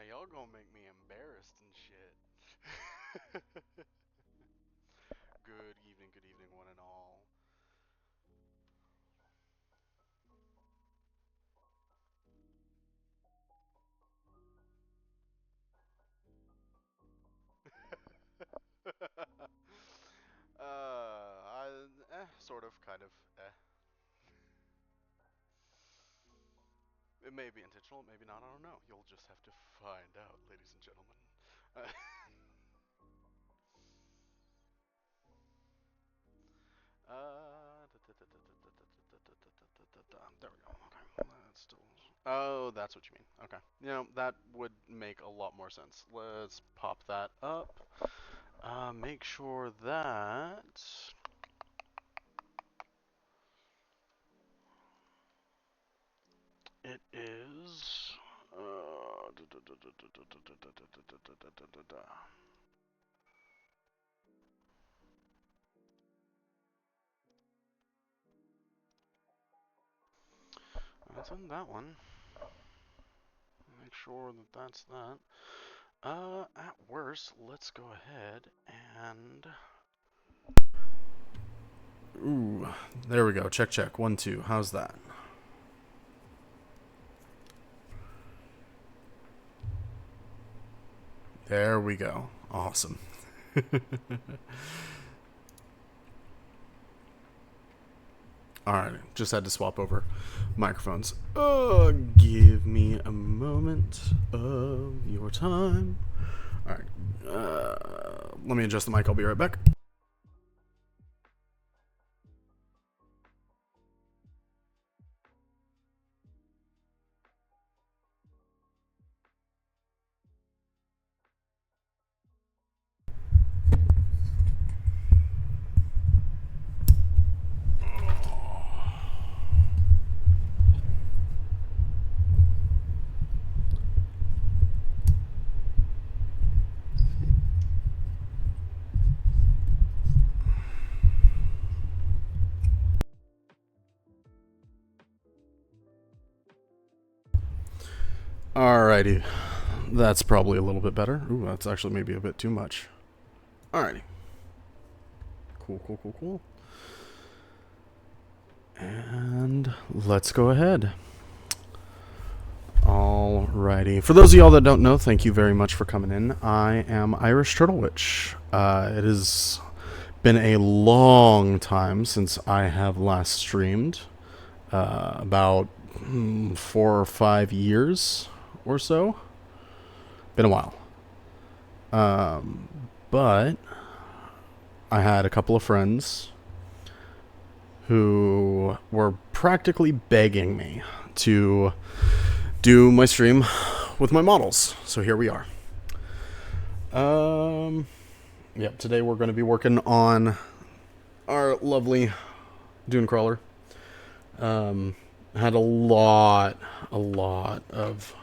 y'all gonna make me embarrassed and shit. Good evening, one and all. Sort of, kind of, It may be intentional, maybe not, I don't know. You'll just have to find out, ladies and gentlemen. Uh, there we go. Okay. That's still. Oh, that's what you mean. Okay. You know, that would make a lot more sense. Let's pop that up. Make sure that. It is. That's on that one. Make sure that that's that. At worst, let's go ahead and. Ooh, there we go. Check, check. 1, 2. How's that? There we go. Awesome. Alright, just had to swap over microphones. Give me a moment of your time. Alright, let me adjust the mic. I'll be right back. Alrighty, that's probably a little bit better. Ooh, that's actually maybe a bit too much. Alrighty. Cool, cool, cool, cool. And let's go ahead. Alrighty. For those of y'all that don't know, thank you very much for coming in. I am Irish Turtle Witch. It has been a long time since I have last streamed. About 4 or 5 years or so. Been a while. But I had a couple of friends who were practically begging me to do my stream with my models. So here we are. Yep, today we're going to be working on our lovely Dunecrawler. Had a lot of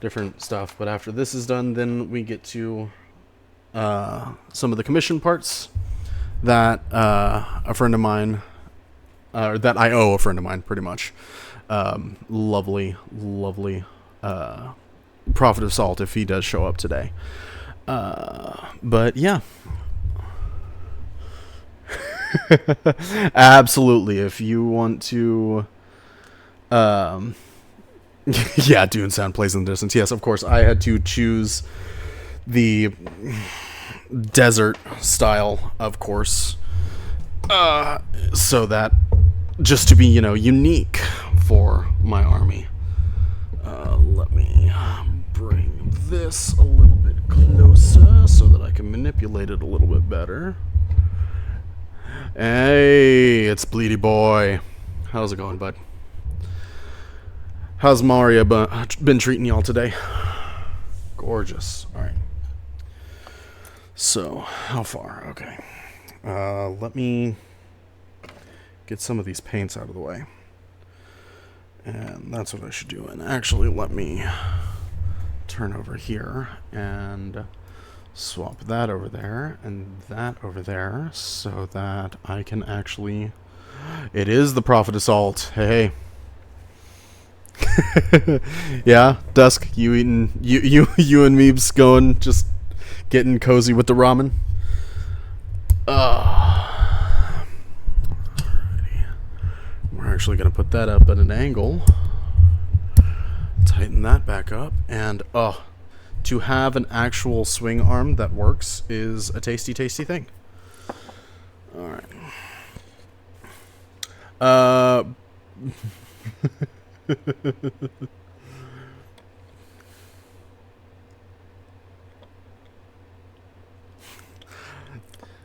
different stuff, but after this is done, then we get to some of the commission parts that a friend of mine, or that I owe a friend of mine, pretty much. Lovely Prophet of Salt if he does show up today. But yeah. Absolutely. If you want to yeah, Dune sound plays in the distance. Yes, of course. I had to choose the desert style, of course. So that just to be, unique for my army. Let me bring this a little bit closer so that I can manipulate it a little bit better. Hey, it's Bleedy Boy. How's it going, bud? How's Maria been treating y'all today? Gorgeous. Alright. So, how far? Okay. Let me get some of these paints out of the way. And that's what I should do. And actually, let me turn over here and swap that over there and that over there so that I can actually... It is the Prophet Assault. Hey. Yeah, Dusk, you eating you and Meebs going just getting cozy with the ramen. We're actually gonna put that up at an angle. Tighten that back up, and to have an actual swing arm that works is a tasty, tasty thing. All right.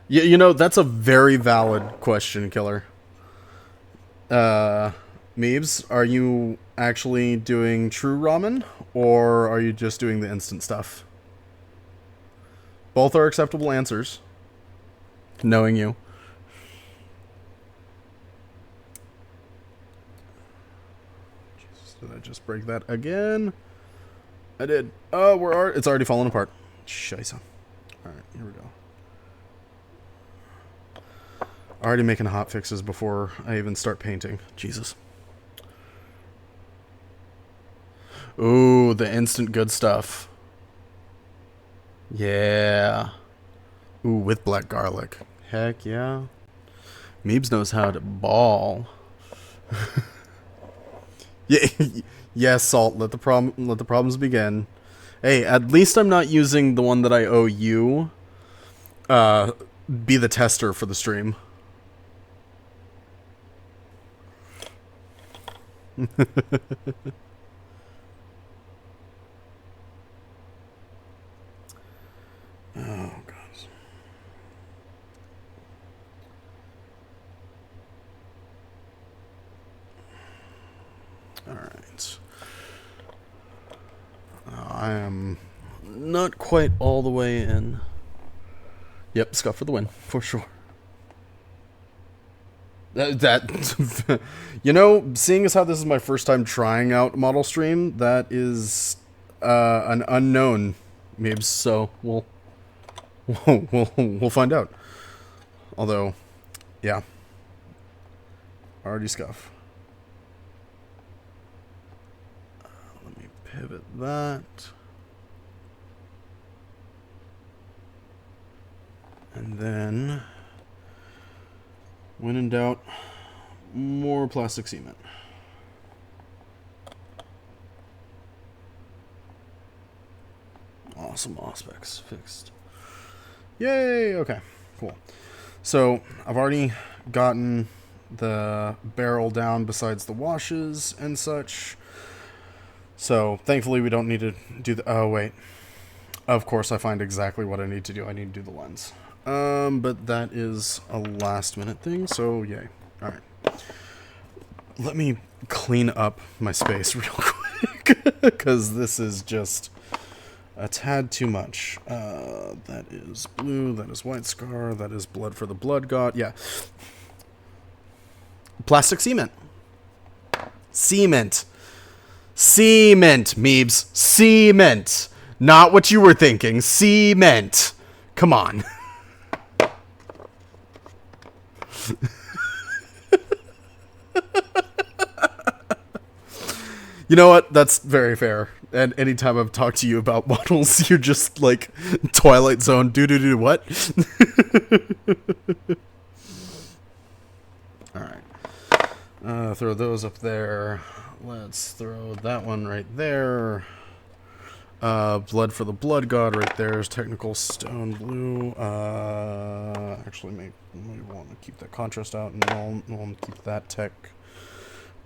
You know, that's a very valid question, Killer. Meebs, are you actually doing true ramen, or are you just doing the instant stuff? Both are acceptable answers. Knowing you. Jesus, did I just break that again? I did. Oh, it's already fallen apart. Scheisse. Alright, here we go. Already making hot fixes before I even start painting. Jesus. Ooh, the instant good stuff. Yeah. Ooh, with black garlic. Heck yeah. Meebs knows how to ball. Yeah, yes, Salt. Let the problems begin. Hey, at least I'm not using the one that I owe you. Be the tester for the stream. Oh, God. Alright. I am not quite all the way in. Yep, Scuff for the win, for sure. That you know, seeing as how this is my first time trying out model stream, that is an unknown, maybe. So we'll find out. Although, yeah, already Scuff. Let me pivot that, and then. When in doubt, more plastic cement. Awesome aspects fixed. Yay! Okay, cool. So I've already gotten the barrel down besides the washes and such. So thankfully we don't need to do the... Oh, wait. Of course I find exactly what I need to do. I need to do the lens. But that is a last minute thing, so yay. Alright. Let me clean up my space real quick, because this is just a tad too much. That is blue, that is white scar, that is blood for the blood god. Yeah. Plastic cement. Cement. Cement, Meebs. Cement. Not what you were thinking. Cement. Come on. You know what? That's very fair. And anytime I've talked to you about models, you're just like, Twilight Zone, do what? Alright. Throw those up there. Let's throw that one right there. Blood for the blood god right there is technical stone blue. Actually, maybe want to keep that contrast out, and we'll keep that tech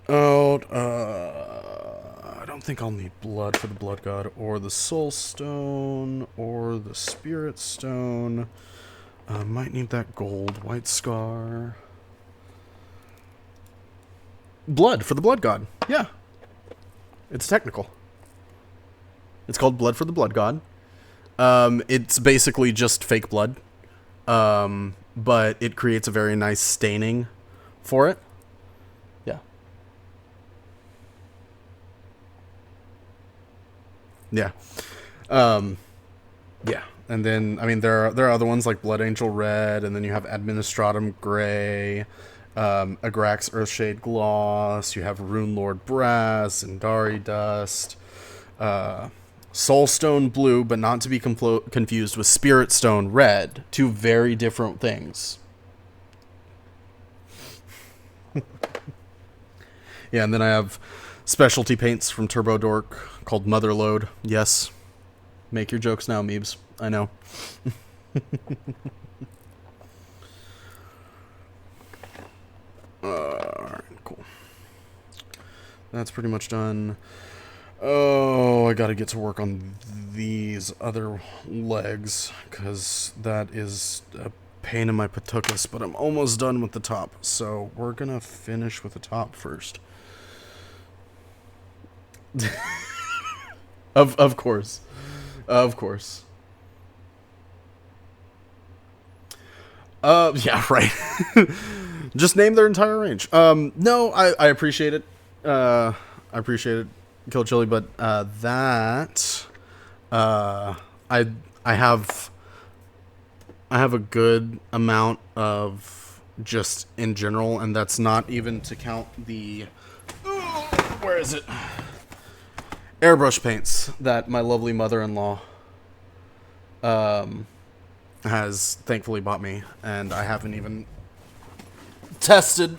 out. I don't think I'll need blood for the blood god, or the soul stone, or the spirit stone. Might need that gold white scar. Blood for the blood god. Yeah, it's technical. It's called blood for the blood god. It's basically just fake blood, but it creates a very nice staining for it. Yeah. Yeah. Yeah. And then, I mean, there are other ones like Blood Angel Red, and then you have Administratum Gray, Agrax Earthshade Gloss, you have Rune Lord Brass, Zendari Dust, Soulstone Blue, but not to be confused with Spirit Stone Red. Two very different things. Yeah, and then I have specialty paints from Turbo Dork called Motherload. Yes. Make your jokes now, Meebs. I know. Alright, cool. That's pretty much done. Oh, I gotta get to work on these other legs, because that is a pain in my patukas, but I'm almost done with the top, so we're gonna finish with the top first. Of course. Of course. Yeah, right. Just name their entire range. No, I appreciate it. I appreciate it, Kill Chili, but that I have a good amount of just in general, and that's not even to count the where is it? Airbrush paints that my lovely mother-in-law has thankfully bought me, and I haven't even tested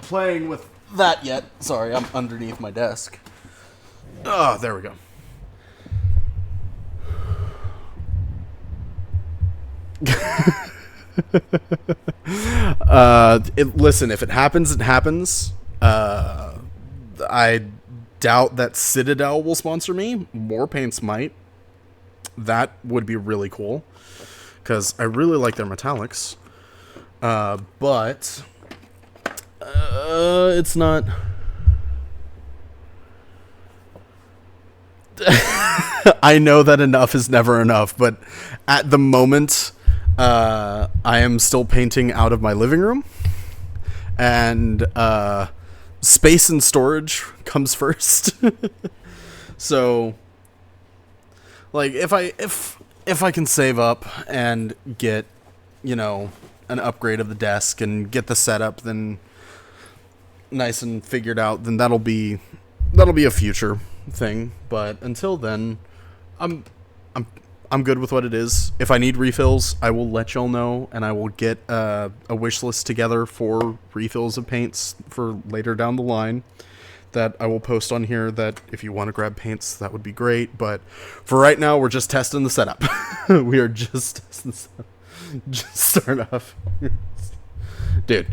playing with that yet. Sorry, I'm underneath my desk. Oh, there we go. Listen, if it happens, it happens. I doubt that Citadel will sponsor me. More Paints might. That would be really cool, because I really like their metallics. But it's not. I know that enough is never enough, but at the moment, I am still painting out of my living room, and space and storage comes first. So, like, if I can save up and get, you know, an upgrade of the desk and get the setup then nice and figured out, then that'll be a future thing. But until then, I'm good with what it is. If I need refills, I will let y'all know, and I will get a wish list together for refills of paints for later down the line that I will post on here, that if you want to grab paints, that would be great. But for right now, we're just testing the setup. We are just testing the setup. Just start off. Dude.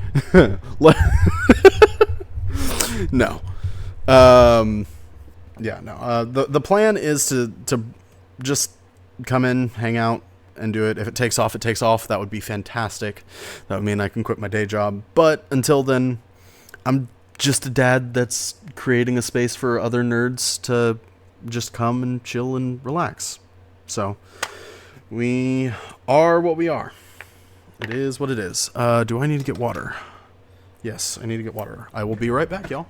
No. Yeah, no. The plan is to just come in, hang out, and do it. If it takes off, it takes off. That would be fantastic. That would mean I can quit my day job. But until then, I'm just a dad that's creating a space for other nerds to just come and chill and relax. So, we are what we are. It is what it is. Do I need to get water? Yes, I need to get water. I will be right back, y'all.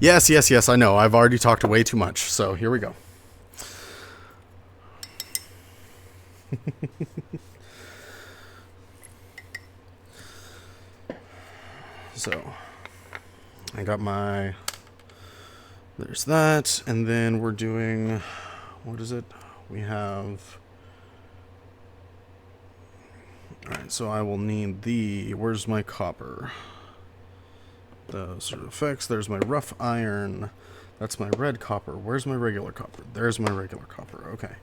Yes, I know. I've already talked way too much, so here we go. So, I got my... There's that, and then we're doing... What is it? We have... Alright, so I will need the... Where's my copper? Those sort of effects. There's my rough iron. That's my red copper. Where's my regular copper? There's my regular copper. Okay.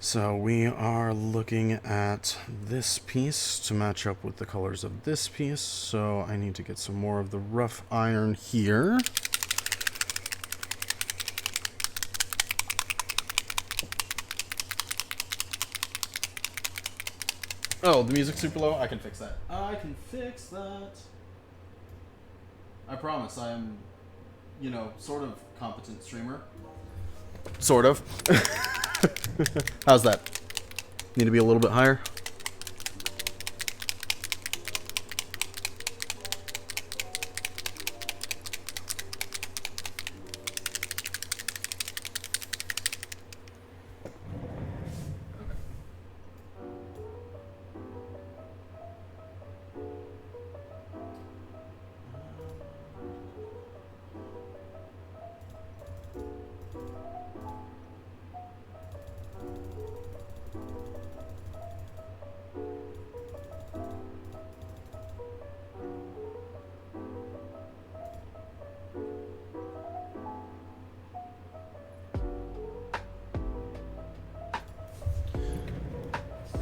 So we are looking at this piece to match up with the colors of this piece. So I need to get some more of the rough iron here. Oh, the music's super low? I can fix that. I can fix that. I promise I am, you know, sort of competent streamer. Sort of. How's that? Need to be a little bit higher?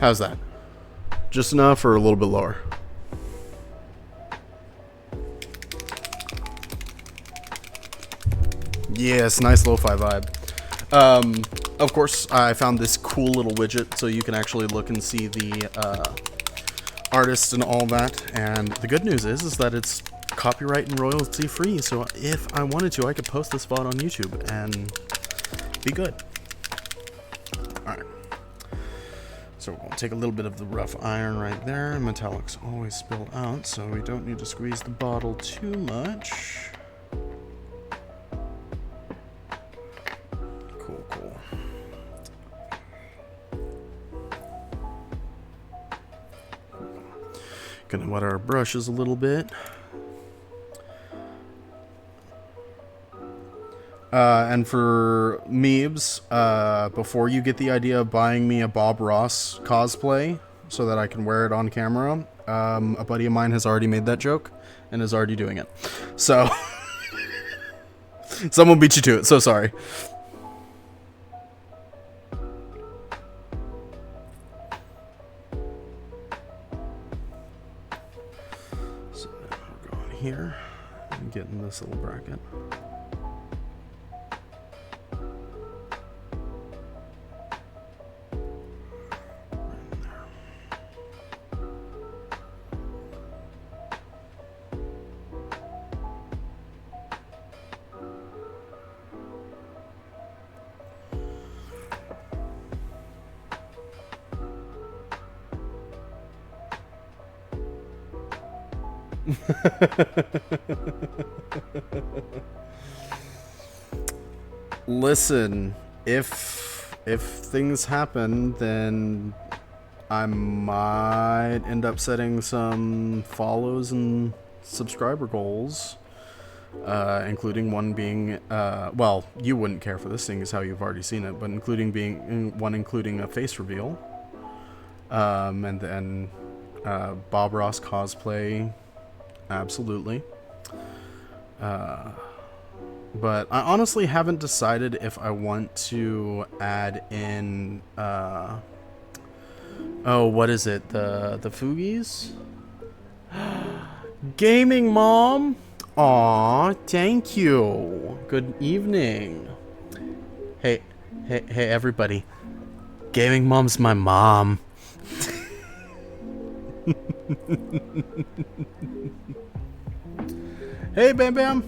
How's that? Just enough or a little bit lower? Yes, nice lo-fi vibe. Of course, I found this cool little widget so you can actually look and see the artist and all that. And the good news is that it's copyright and royalty free. So if I wanted to, I could post this VOD on YouTube and be good. Alright. So we're going to take a little bit of the rough iron right there. Metallics always spill out, so we don't need to squeeze the bottle too much. Cool, cool. Gonna wet our brushes a little bit. And for Meebs, before you get the idea of buying me a Bob Ross cosplay so that I can wear it on camera, a buddy of mine has already made that joke and is already doing it. So, someone beat you to it, so sorry. So, we're going here and getting this little bracket. Listen, if things happen, then I might end up setting some follows and subscriber goals, including one being, well, you wouldn't care for this thing, is how you've already seen it, but including a face reveal, and then Bob Ross cosplay. Absolutely. But I honestly haven't decided if I want to add in, oh, what is it? The Foogies? Gaming Mom? Aw, thank you. Good evening. Hey, everybody. Gaming Mom's my mom. Hey, Bam Bam.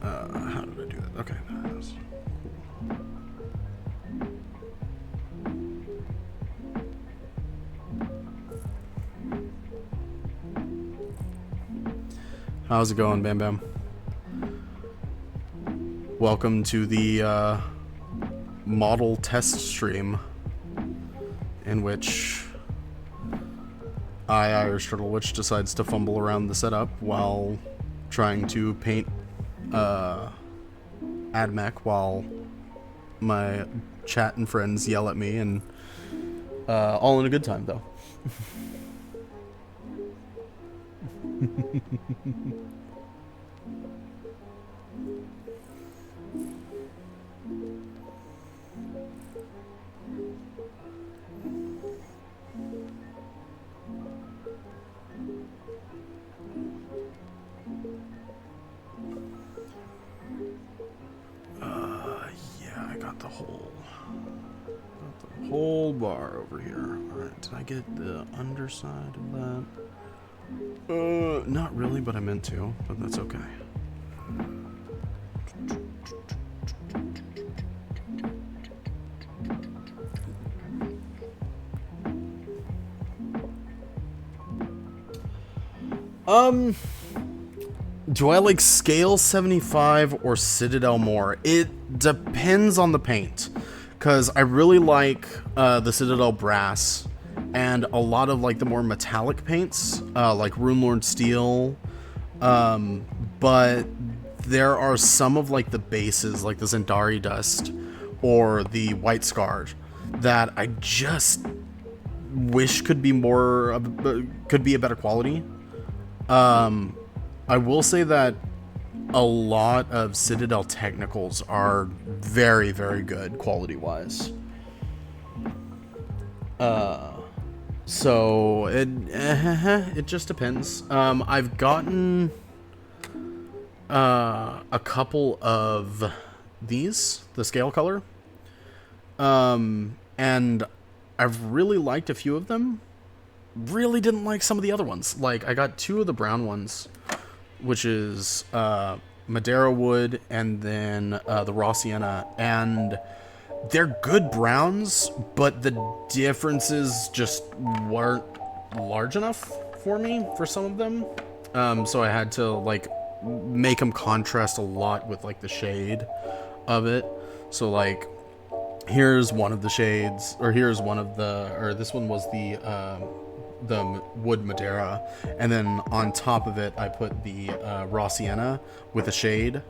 How did I do that? Okay, that's cool. How's it going, Bam Bam? Welcome to the model test stream, in which Irish Turtle Witch decides to fumble around the setup while trying to paint AdMech while my chat and friends yell at me, and all in a good time though. Yeah, I got the whole bar over here. Alright, did I get the underside of that? Not really, but I meant to, but that's okay. Do I like Scale 75 or Citadel more? It depends on the paint. Because I really like the Citadel Brass and a lot of like the more metallic paints, like Runelord Steel. But there are some of like the bases, like the Zendari Dust or the White Scar, that I just wish could be more, could be a better quality. I will say that a lot of Citadel technicals are very, very good quality-wise. So it just depends. I've gotten a couple of these, the scale color, and I've really liked a few of them. Really didn't like some of the other ones. Like, I got 2 of the brown ones, which is Madeira Wood and then the Raw Sienna, and they're good browns, but the differences just weren't large enough for me for some of them. So I had to like make them contrast a lot with like the shade of it. So like, here's one of the shades, or here's one of the, or this one was the wood Madeira, and then on top of it I put the raw sienna with a shade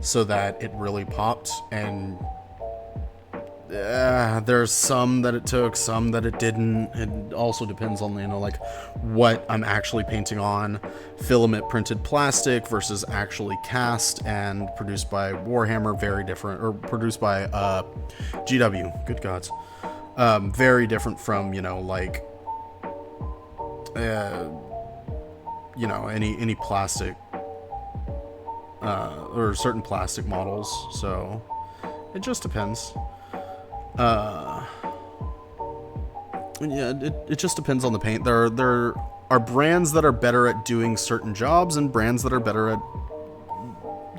so that it really popped. And there's some that it took, some that it didn't. It also depends on, you know, like what I'm actually painting on. Filament printed plastic versus actually cast and produced by Warhammer, very different, or produced by GW, good gods. Very different from, you know, like you know, any plastic or certain plastic models. So it just depends. Yeah, it just depends on the paint. There are brands that are better at doing certain jobs and brands that are better at,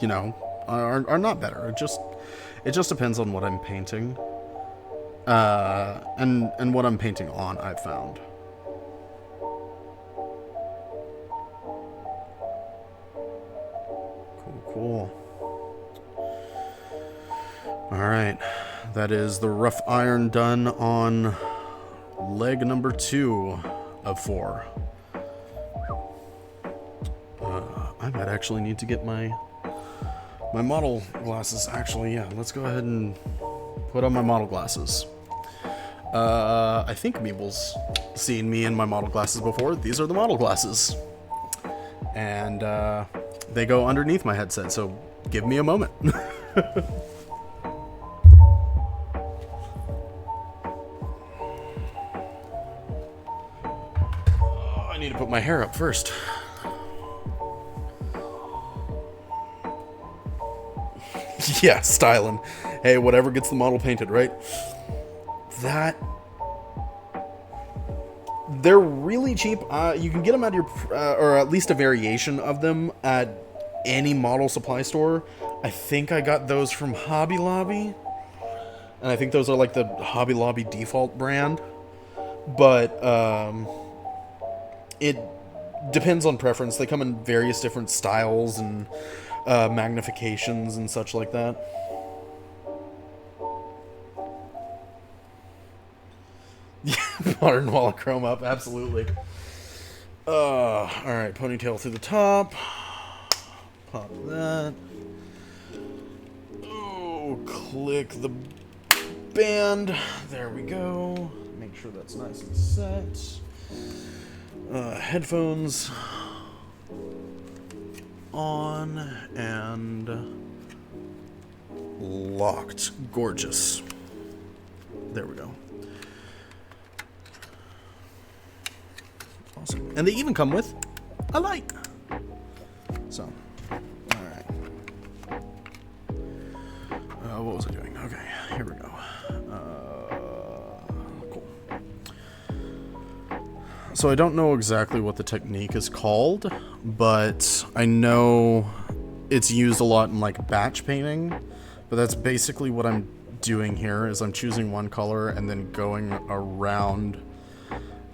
you know, are not better. It just depends on what I'm painting, and what I'm painting on, I've found. Cool. Alright, that is the rough iron done on leg number 2 of 4. I might actually need to get my model glasses. Actually, yeah, let's go ahead and put on my model glasses. I think Meeble's seen me in my model glasses before. These are the model glasses. And they go underneath my headset, so give me a moment. I need to put my hair up first. Yeah, styling. Hey, whatever gets the model painted, right? They're really cheap. You can get them at your, or at least a variation of them at any model supply store. I think I got those from Hobby Lobby, and I think those are like the Hobby Lobby default brand. But it depends on preference. They come in various different styles and magnifications and such like that. Modern wall chrome up, absolutely. Alright, ponytail through the top. Pop that. Oh, click the band. There we go. Make sure that's nice and set. Headphones on and locked. Gorgeous. There we go. Awesome. And they even come with a light. So, alright. What was I doing? Okay, here we go. Cool. So I don't know exactly what the technique is called, but I know it's used a lot in like batch painting. But that's basically what I'm doing here, is I'm choosing one color and then going around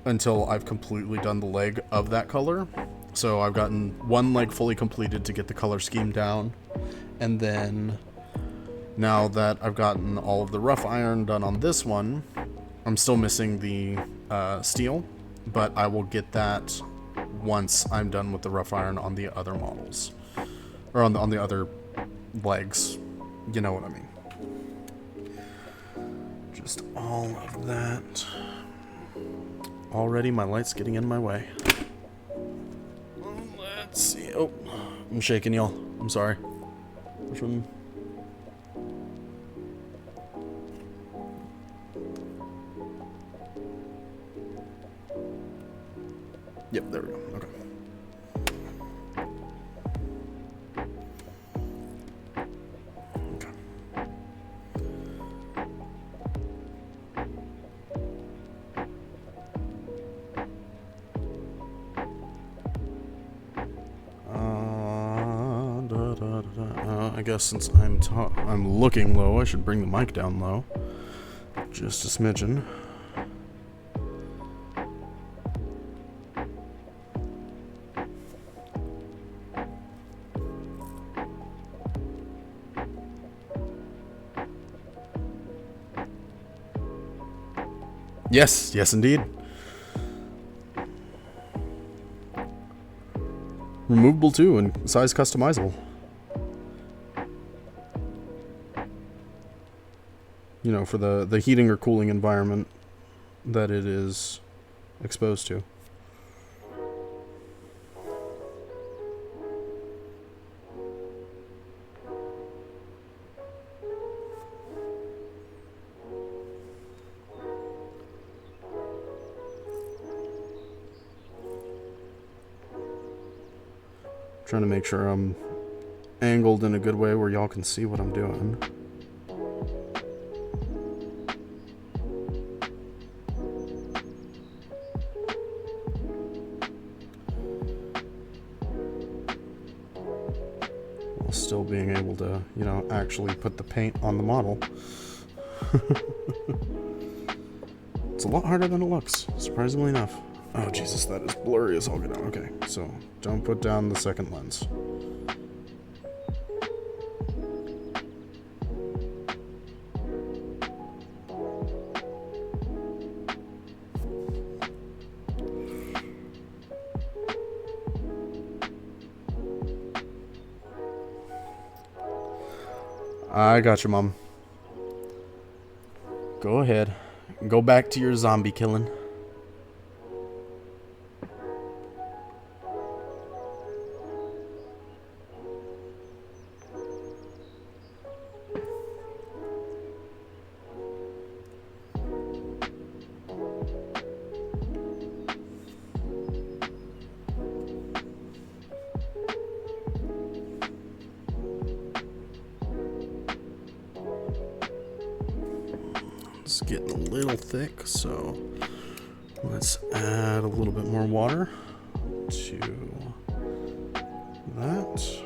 until I've completely done the leg of that color. So I've gotten one leg fully completed to get the color scheme down, and then now that I've gotten all of the rough iron done on this one, I'm still missing the steel, but I will get that once I'm done with the rough iron on the other models, or on the other legs. You know what I mean. Just all of that. Already my light's getting in my way. Let's see. Oh, I'm shaking, y'all. I'm sorry. Which one? Yep, there we go. Okay. I guess since I'm looking low, I should bring the mic down low. Just a smidgen. Yes, yes indeed. Removable too, and size customizable. You know, for the heating or cooling environment that it is exposed to. Trying to make sure I'm angled in a good way where y'all can see what I'm doing. While still being able to, you know, actually put the paint on the model. It's a lot harder than it looks, surprisingly enough. Oh Jesus, that is blurry as all get out. Okay, so don't put down the second lens. I got you, Mom. Go ahead. Go back to your zombie killing. It's getting a little thick, so let's add a little bit more water to that.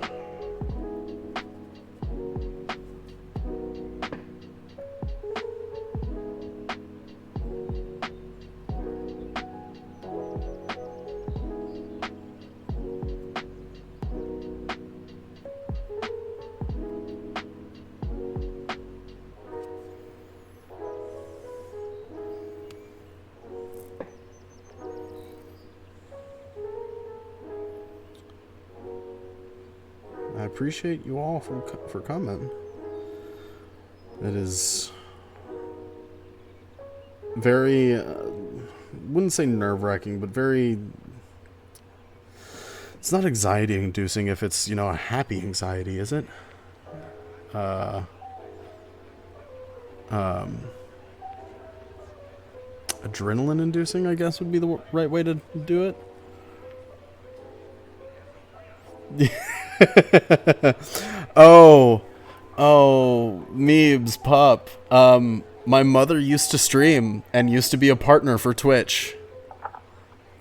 I appreciate you all for coming. It is very, wouldn't say nerve-wracking, but very, it's not anxiety-inducing if it's, you know, a happy anxiety, is it? Adrenaline-inducing, I guess, would be the right way to do it. Oh, Meebs, pup. My mother used to stream and used to be a partner for Twitch.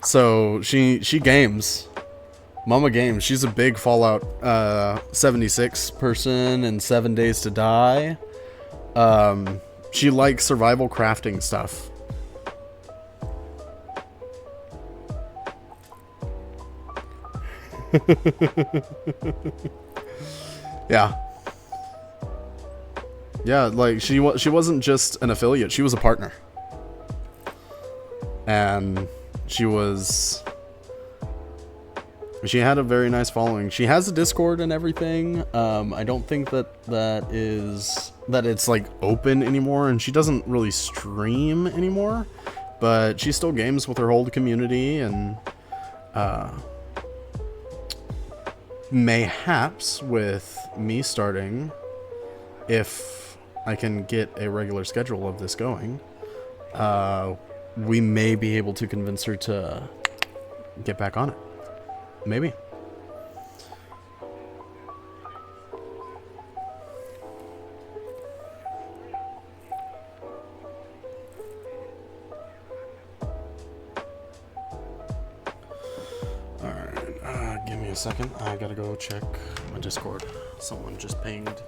So she games. Mama games. She's a big Fallout 76 person and 7 Days to Die. She likes survival crafting stuff. Yeah. Yeah, like she wasn't just an affiliate, she was a partner. And she had a very nice following. She has a Discord and everything. I don't think that it's like open anymore, and she doesn't really stream anymore, but she still games with her whole community, and mayhaps with me starting, if I can get a regular schedule of this going, we may be able to convince her to get back on it. Maybe. Alright, give me a second. I gotta go check my Discord. Someone just pinged.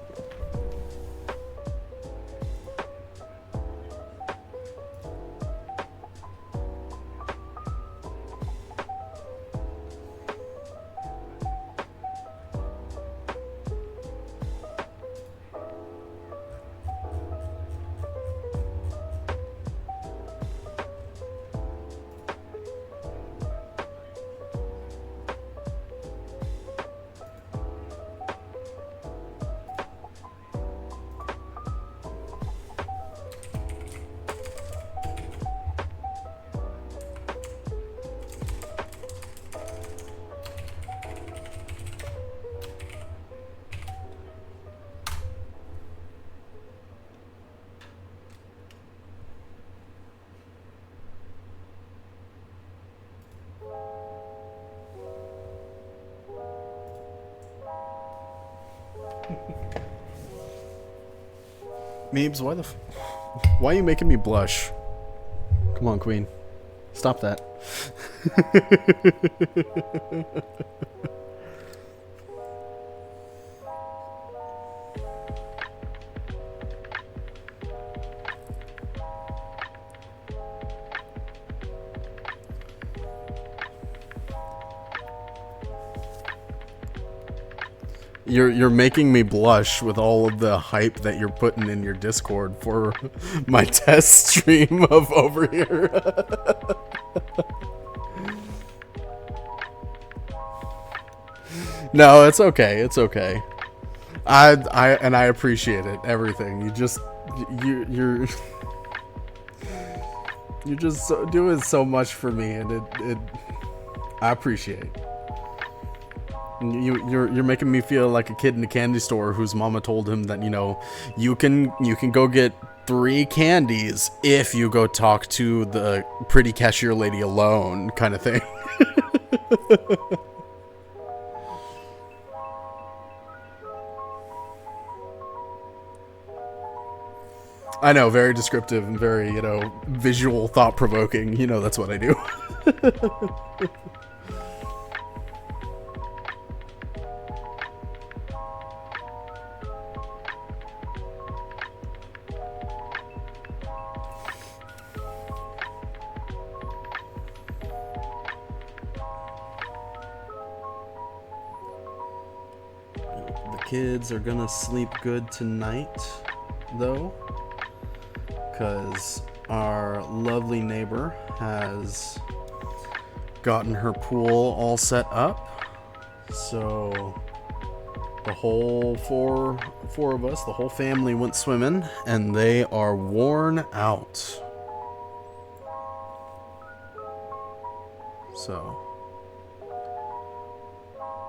Meebs, why are you making me blush? Come on, Queen. Stop that. You're making me blush with all of the hype that you're putting in your Discord for my test stream of over here. No, it's okay. It's okay. I appreciate it. Everything. You're just doing so much for me, and I appreciate it. You're making me feel like a kid in a candy store whose mama told him that, you can go get 3 candies if you go talk to the pretty cashier lady alone, kind of thing. I know, very descriptive and very, visual, thought-provoking. That's what I do. Kids are gonna sleep good tonight, though, because our lovely neighbor has gotten her pool all set up. So the whole four of us, the whole family went swimming, and they are worn out. So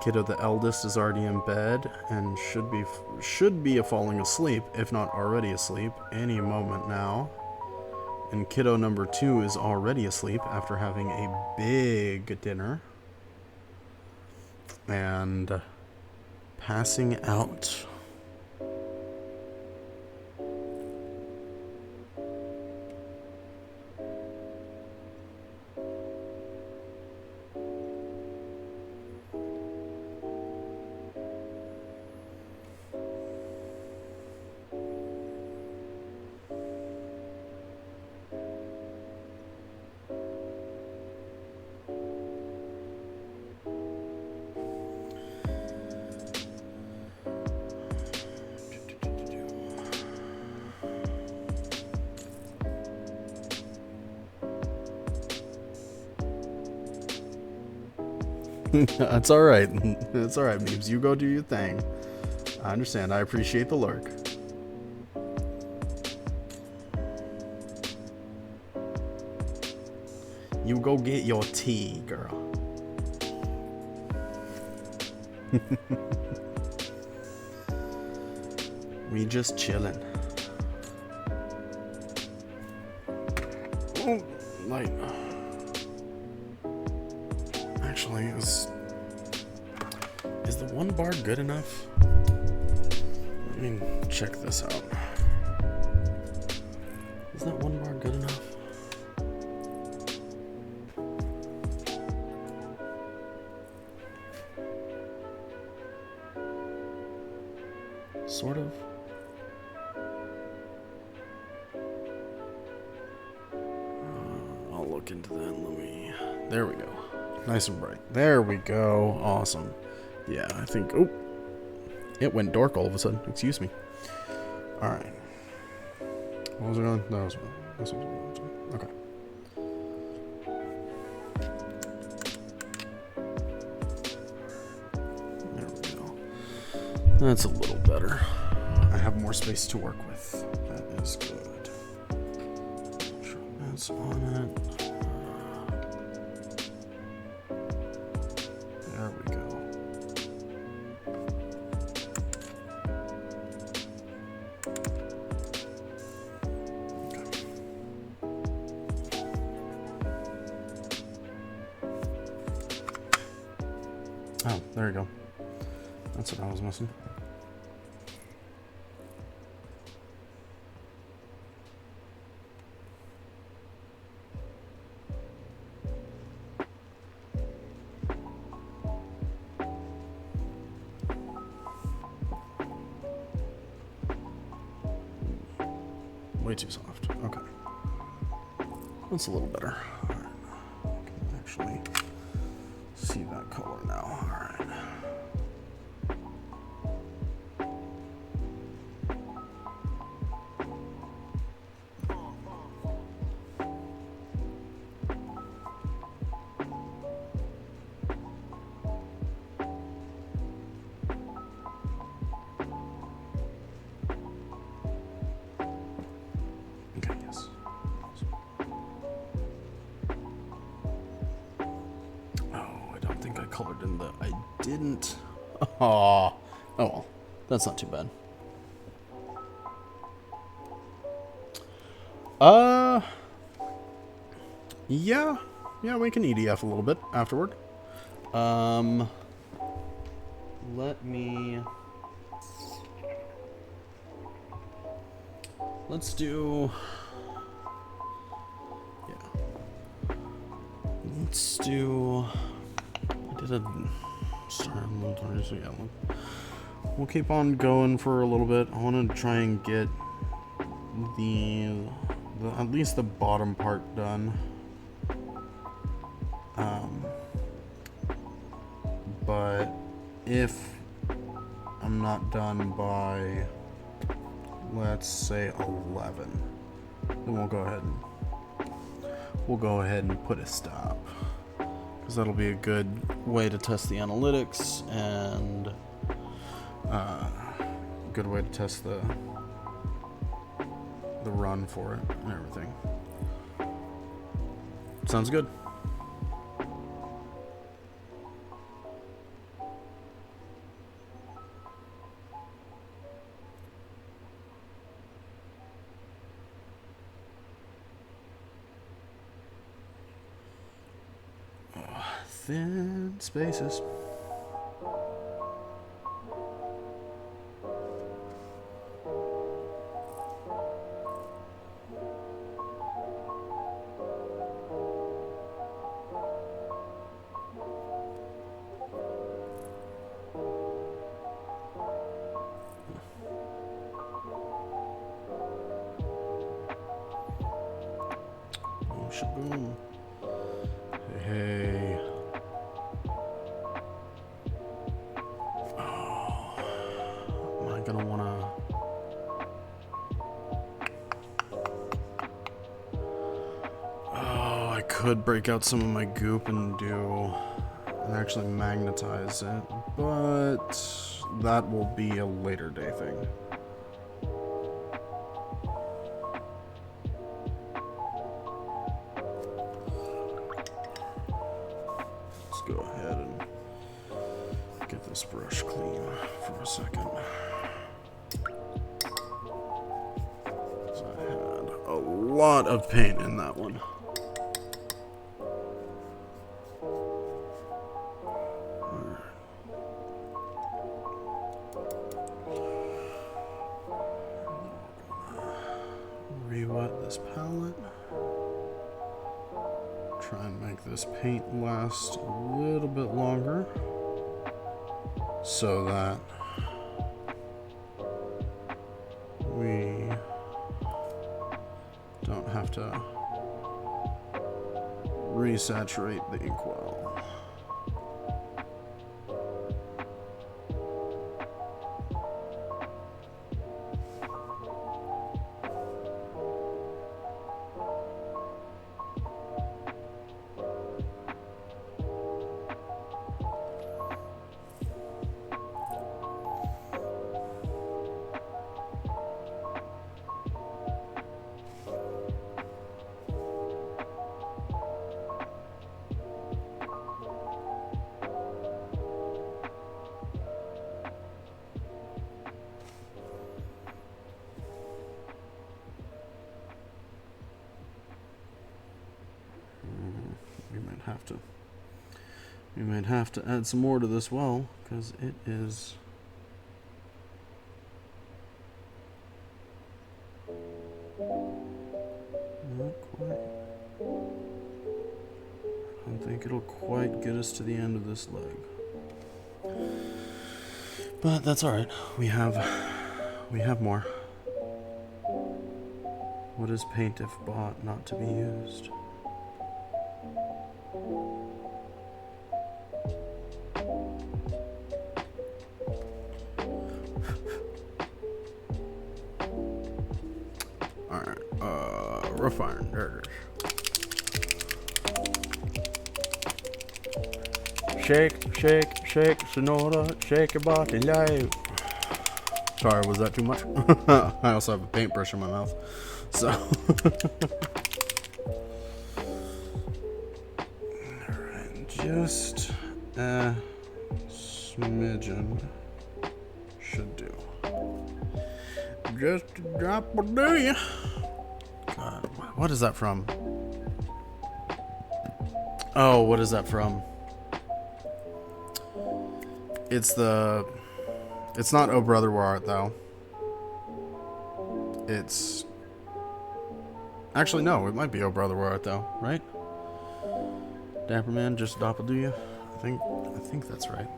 Kiddo the eldest is already in bed and should be falling asleep, if not already asleep, any moment now. And kiddo number 2 is already asleep after having a big dinner and passing out. That's alright. That's alright, Meebs. You go do your thing. I understand. I appreciate the lurk. You go get your tea, girl. We just chillin'. Oh, light. Actually, is the one bar good enough? Let me check this out. Is that one bar good enough? Sort of. I'll look into that. Let me. There we go. Nice and bright. There we go. Awesome. Yeah, I think. Oh, it went dark all of a sudden. Excuse me. All right. What was it on? That was. This was okay. There we go. That's a little better. I have more space to work with. That is good. Sure, that's on it. There we go. Okay. Oh, there you go. That's what I was missing. Way too soft. Okay. That's a little better. All right. I can actually see that color now. All right. Colored in the I didn't. Oh well, that's not too bad. Yeah, we can EDF a little bit afterward. Let's do. Yeah. Let's do. So yeah, we'll keep on going for a little bit. I want to try and get the at least the bottom part done. But if I'm not done by, let's say 11, then we'll go ahead and put a stop. Because that'll be a good way to test the analytics and a good way to test the run for it and everything. Sounds good. Thin spaces. Oh, shaboom. Hey. Gonna wanna I could break out some of my goop and do and actually magnetize it, but that will be a later day thing. Let's go ahead and get this brush clean for a second. I had a lot of paint in that one. Re-wet this palette. Try and make this paint last a little bit longer so that we don't have to resaturate the inkwell. We might have to add some more to this well, because it is not quite. I don't think it'll quite get us to the end of this leg. But that's alright. We have more. What is paint if bought, not to be used? Rough iron, there it is. Shake, shake, shake, Sonora, shake your body live. Sorry, was that too much? I also have a paintbrush in my mouth, so. Alright, just a smidgen should do. Just a drop will do ya. God, what is that from? Oh, what is that from? It's not Oh Brother Where Art Thou. It's actually no, it might be Oh Brother Where Art Thou, right? Dapper Man, just doppeldo I think that's right.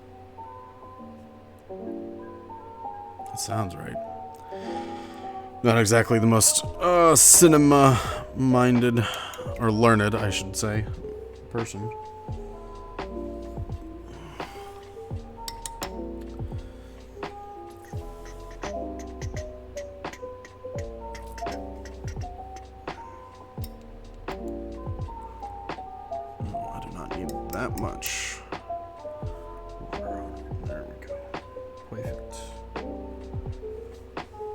That sounds right. Not exactly the most cinema-minded, or learned, I should say, person. No, I do not need that much water. There we go. Perfect.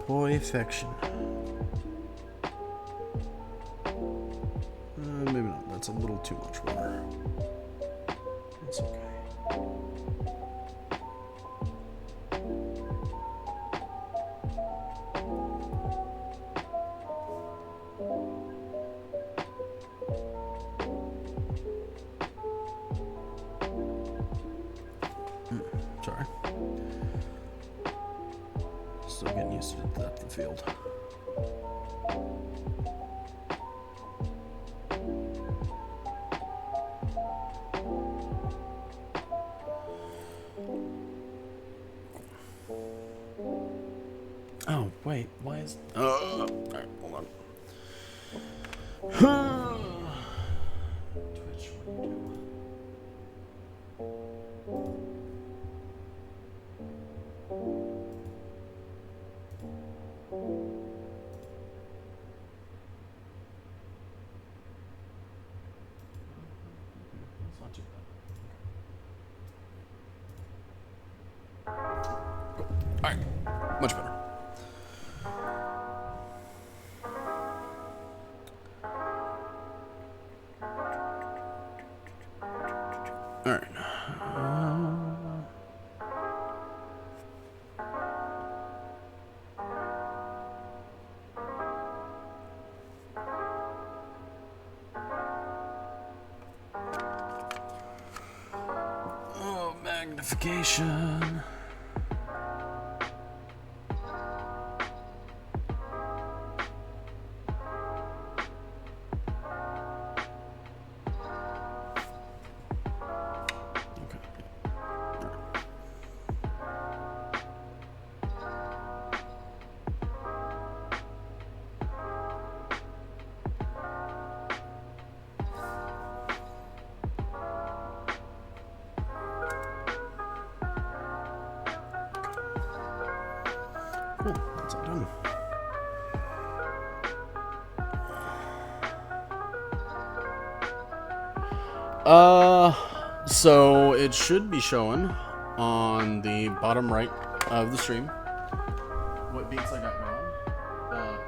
Perfection. Maybe not. That's a little too much water. It's okay. Sorry. Still getting used to the depth of field. Oh, wait, why is... alright, hold on. Twitch, what do you do? It's not too bad. Alright. Much better. Alright. Oh, magnification. Cool, that's all done. So it should be showing on the bottom right of the stream what beats I got going.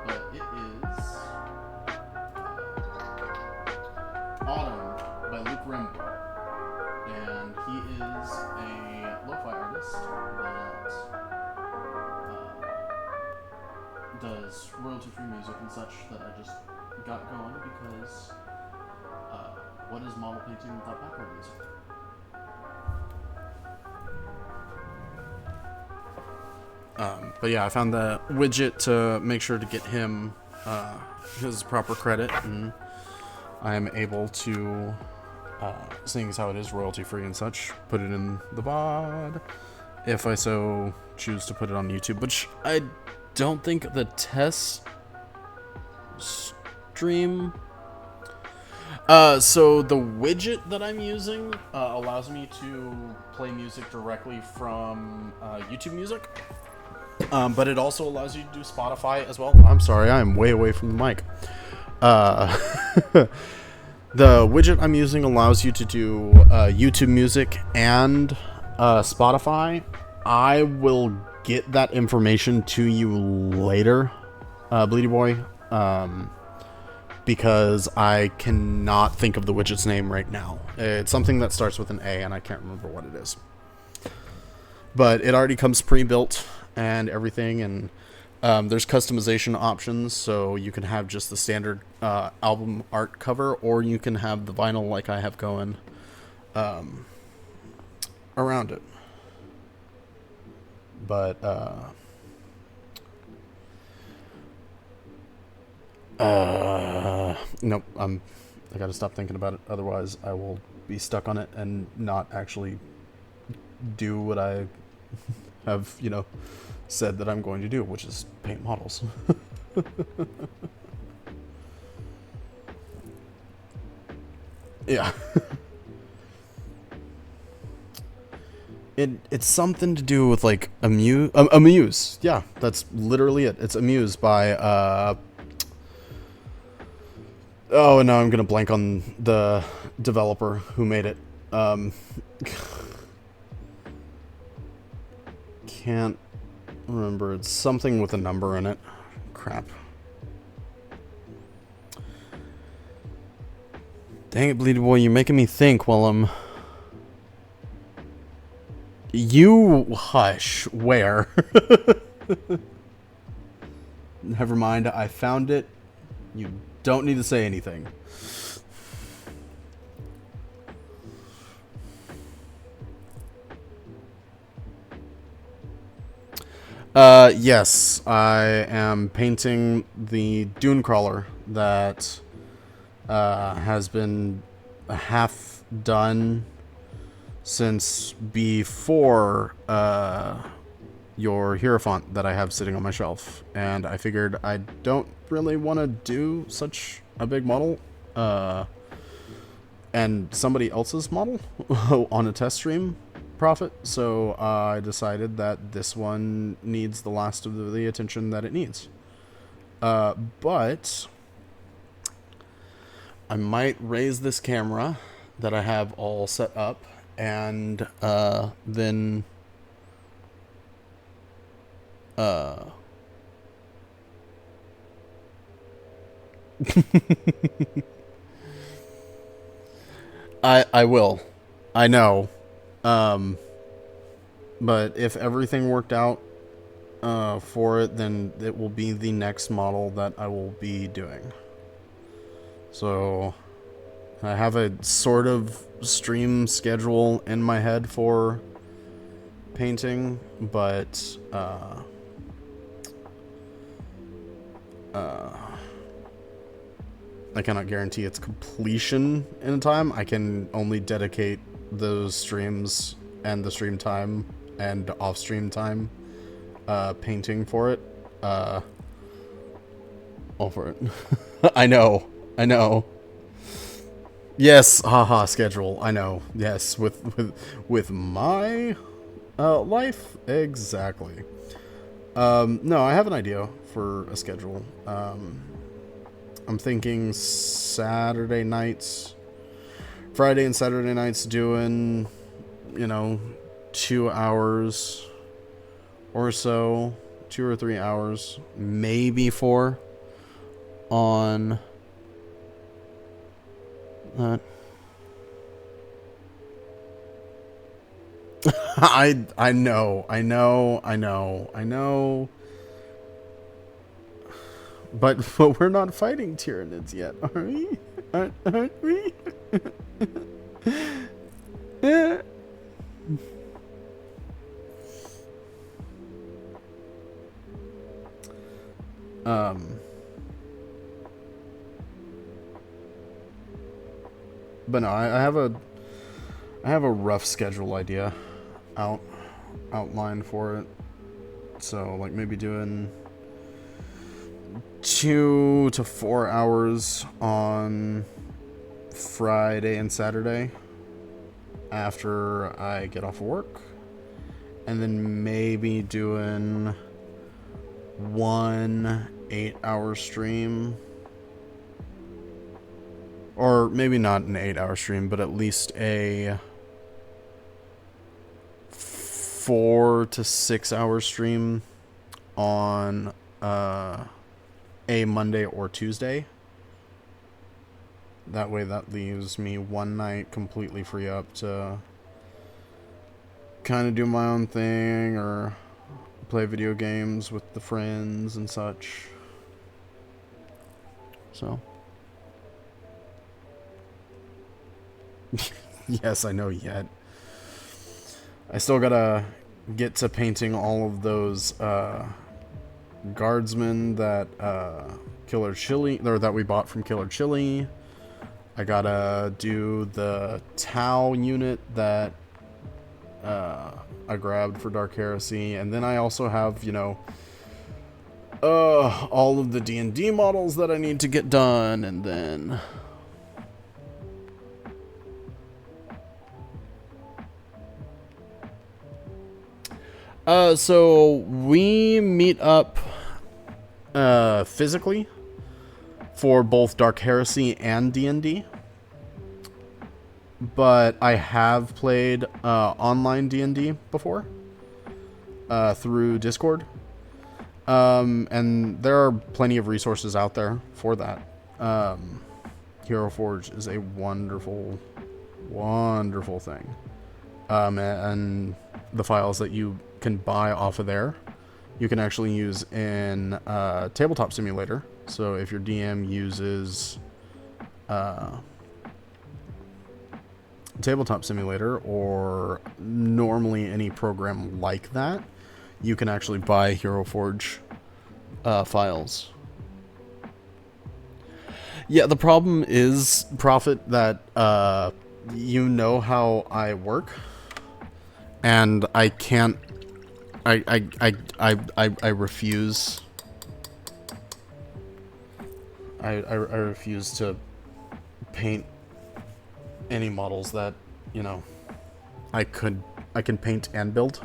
But it is Autumn by Luke Rimbaud. And he is a lo-fi artist that does royalty-free music and such that I just got going because what is model painting without background music? But yeah, I found the widget to make sure to get him his proper credit, and I am able to, seeing as how it is royalty-free and such, put it in the VOD, if I so choose to put it on YouTube, which I don't think the test stream... so the widget that I'm using allows me to play music directly from YouTube Music. But it also allows you to do Spotify as well. I'm sorry, I'm way away from the mic. The widget I'm using allows you to do YouTube Music and Spotify. I will get that information to you later, Bleedy Boy, because I cannot think of the widget's name right now. It's something that starts with an A, and I can't remember what it is. But it already comes pre-built and everything, and there's customization options, so you can have just the standard album art cover, or you can have the vinyl like I have going around it. But nope, I gotta stop thinking about it, otherwise I will be stuck on it and not actually do what I have, said that I'm going to do, which is paint models. Yeah. It's something to do with like Amuse. Yeah, that's literally it. It's Amuse by oh, and now I'm gonna blank on the developer who made it. Can't remember. It's something with a number in it. Crap. Dang it, Bleedy Boy, you're making me think while I'm... You hush. Where? Never mind, I found it. You don't need to say anything. Yes, I am painting the Dunecrawler that has been half done since before your Hierophant that I have sitting on my shelf, and I figured I don't really want to do such a big model and somebody else's model on a test stream profit, so I decided that this one needs the last of the attention that it needs. But I might raise this camera that I have all set up, and then Uh, I will. I know. Um, but if everything worked out for it, then it will be the next model that I will be doing. So I have a sort of stream schedule in my head for painting, but I cannot guarantee its completion in time. I can only dedicate those streams and the stream time and off-stream time painting for it. All for it. I know. Yes, haha, schedule. I know. Yes, with my life, exactly. No, I have an idea for a schedule. I'm thinking Saturday nights, Friday and Saturday nights doing, 2 hours or so, 2 or 3 hours, maybe 4 on that. I know. But we're not fighting Tyranids yet, are we? Aren't we? Yeah. But no, I have a rough schedule idea outlined for it. So like maybe doing 2 to 4 hours on Friday and Saturday after I get off work, and then maybe doing 1 8-hour stream, or maybe not an 8-hour stream, but at least a 4 to 6 hour stream on a Monday or Tuesday. That way that leaves me one night completely free up to kind of do my own thing or play video games with the friends and such. So yes, I know yet. I still gotta get to painting all of those guardsmen that Killer Chili, or that we bought from Killer Chili. I gotta do the Tau unit that I grabbed for Dark Heresy, and then I also have, all of the D&D models that I need to get done, and then so we meet up physically for both Dark Heresy and D&D. But I have played online D&D before through Discord. And there are plenty of resources out there for that. Hero Forge is a wonderful, wonderful thing. And the files that you can buy off of there, you can actually use in Tabletop Simulator. So if your DM uses Tabletop Simulator or normally any program like that, you can actually buy Hero Forge files. Yeah, the problem is, Prophet, that you know how I work, and I can't. I refuse. I refuse to paint any models that, I can paint and build.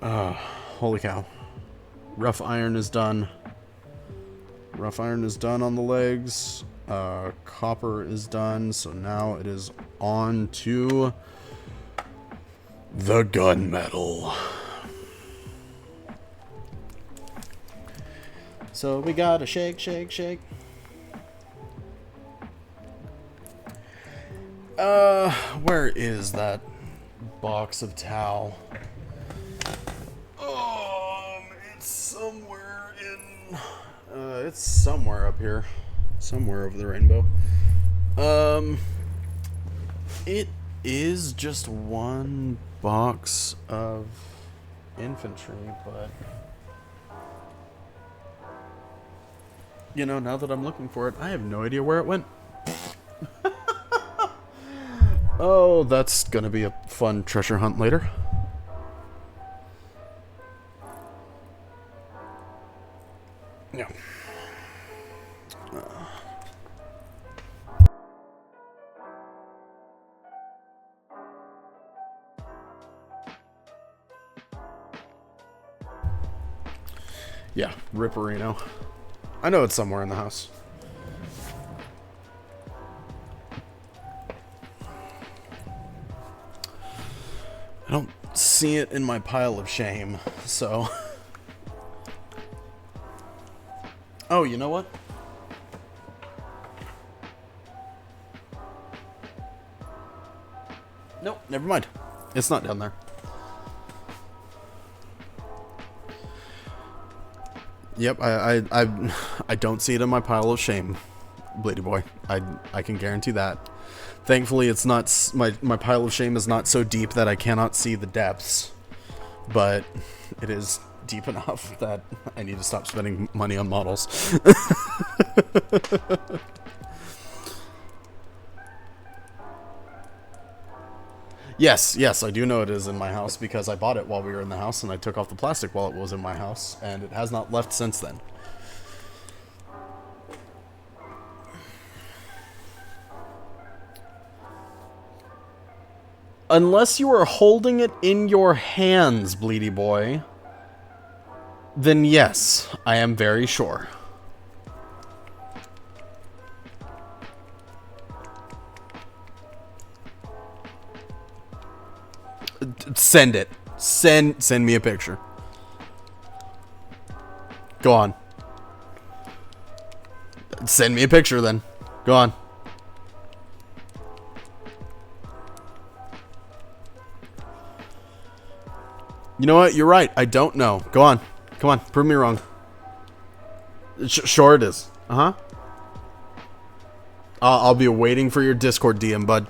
Holy cow. Rough iron is done. Rough iron is done on the legs. Copper is done, so now it is on to the gunmetal. So we gotta shake, shake, shake. Where is that box of towel? It's somewhere in... it's somewhere up here. Somewhere over the rainbow. It is just one box of infantry, but... You know, now that I'm looking for it, I have no idea where it went. Oh, that's gonna be a fun treasure hunt later. Yeah. Yeah, Ripperino. I know it's somewhere in the house. I don't see it in my pile of shame, so... Oh, you know what? Nope, never mind. It's not down there. Yep, I don't see it in my pile of shame, Blady Boy. I can guarantee that. Thankfully, it's not my pile of shame is not so deep that I cannot see the depths, but it is deep enough that I need to stop spending money on models. Yes, I do know it is in my house because I bought it while we were in the house and I took off the plastic while it was in my house, and it has not left since then. Unless you are holding it in your hands, Bleedy Boy, then yes, I am very sure. Send it. Send me a picture. Go on. Send me a picture then. Go on. You know what? You're right. I don't know. Go on. Come on. Prove me wrong. Sure it is. Uh-huh. I'll be waiting for your Discord DM, bud.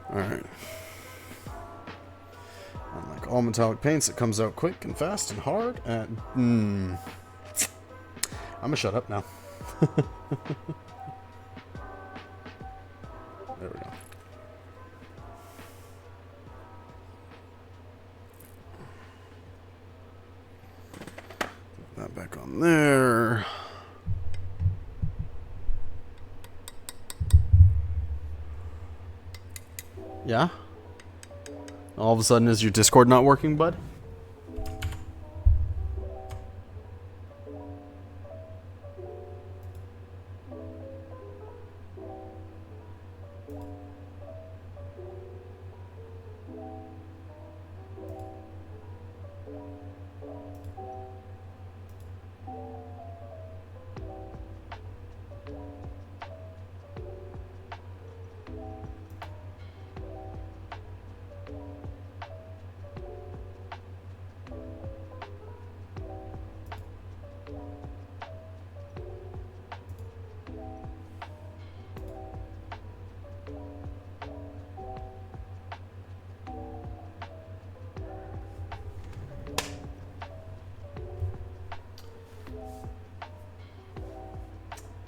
Alright. Unlike all metallic paints, it comes out quick and fast and hard and... I'm gonna shut up now. There we go. Put that back on there. Yeah? All of a sudden, is your Discord not working, bud?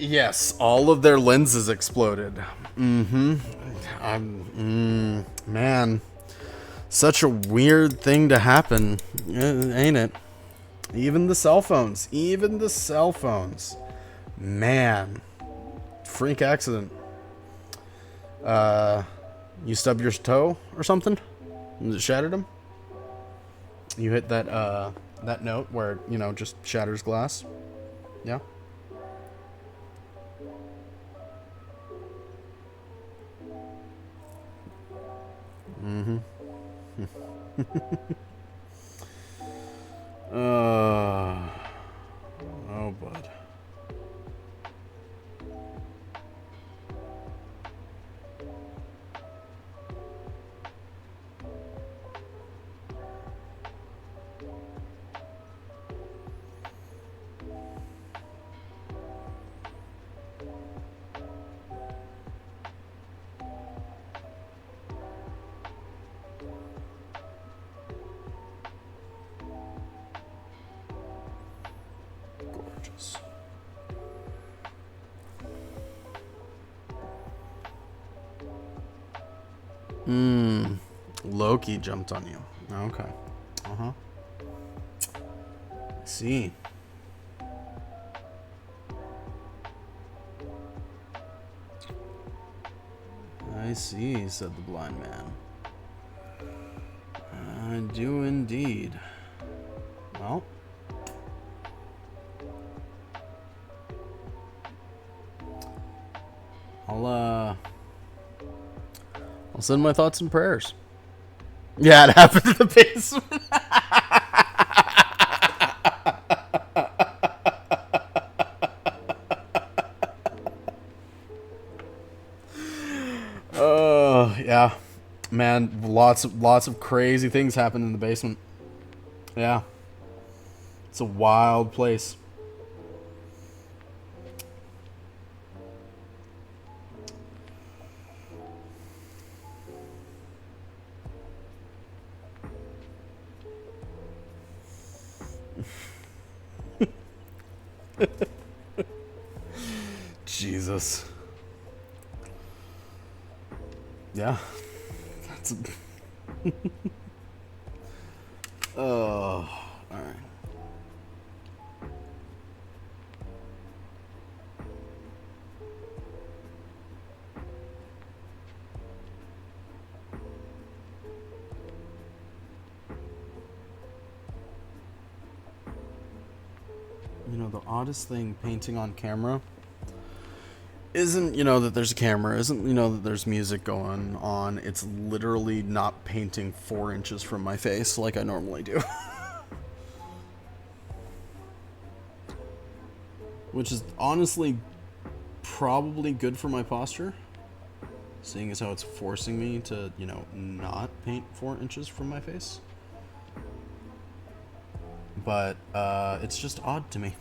Yes, all of their lenses exploded. Man, such a weird thing to happen, ain't it? Even the cell phones. Man, freak accident. You stubbed your toe or something? And it shattered them? You hit that, that note where, you know, just shatters glass? Yeah. Mm-hmm. Oh, bud. Gorgeous. Loki jumped on you. Okay. Uh-huh. I see. I see, said the blind man. I do indeed. Well. I'll send my thoughts and prayers. Yeah, it happened in the basement. Oh, yeah. Man, lots of crazy things happen in the basement. Yeah. It's a wild place. Jesus. Yeah. That's oh, alright. You know, the oddest thing painting on camera isn't, that there's a camera, isn't, that there's music going on. It's literally not painting 4 inches from my face like I normally do. Which is honestly probably good for my posture, seeing as how it's forcing me to, not paint 4 inches from my face. But it's just odd to me.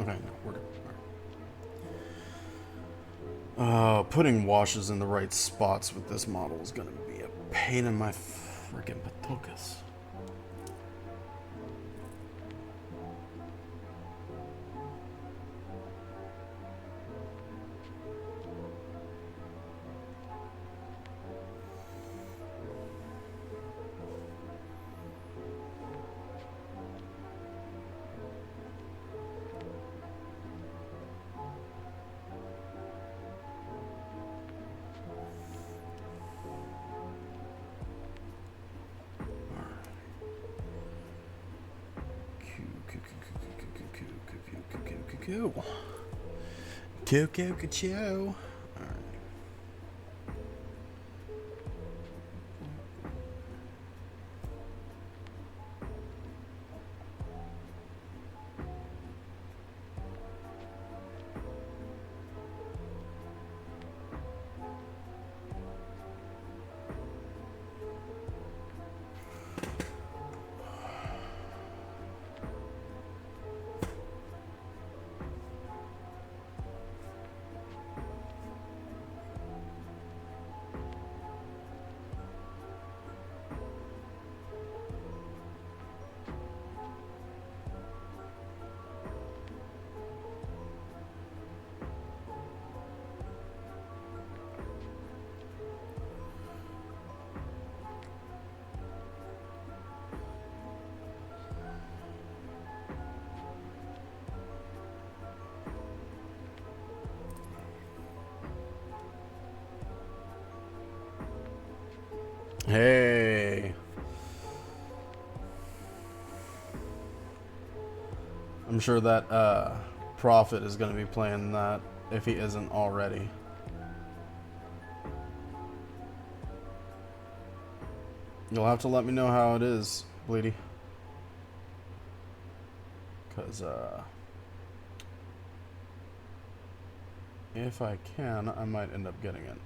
Okay, no, we're good. Right. Putting washes in the right spots with this model is going to be a pain in my freaking patokas. Cool. Hey. I'm sure that Prophet is going to be playing that if he isn't already. You'll have to let me know how it is, Bleedy. Because if I can, I might end up getting it.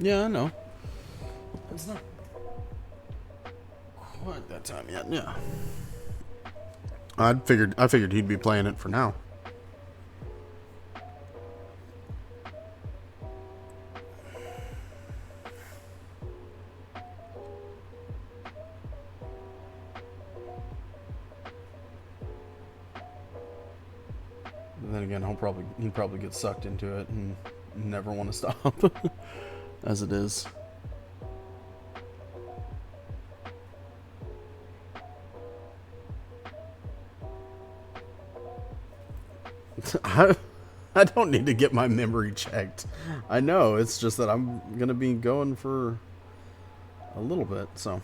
Yeah, I know. It's not quite that time yet. Yeah. I figured he'd be playing it for now. And then again, he'd probably get sucked into it and never want to stop, as it is. I don't need to get my memory checked. I know, it's just that I'm gonna be going for a little bit, so.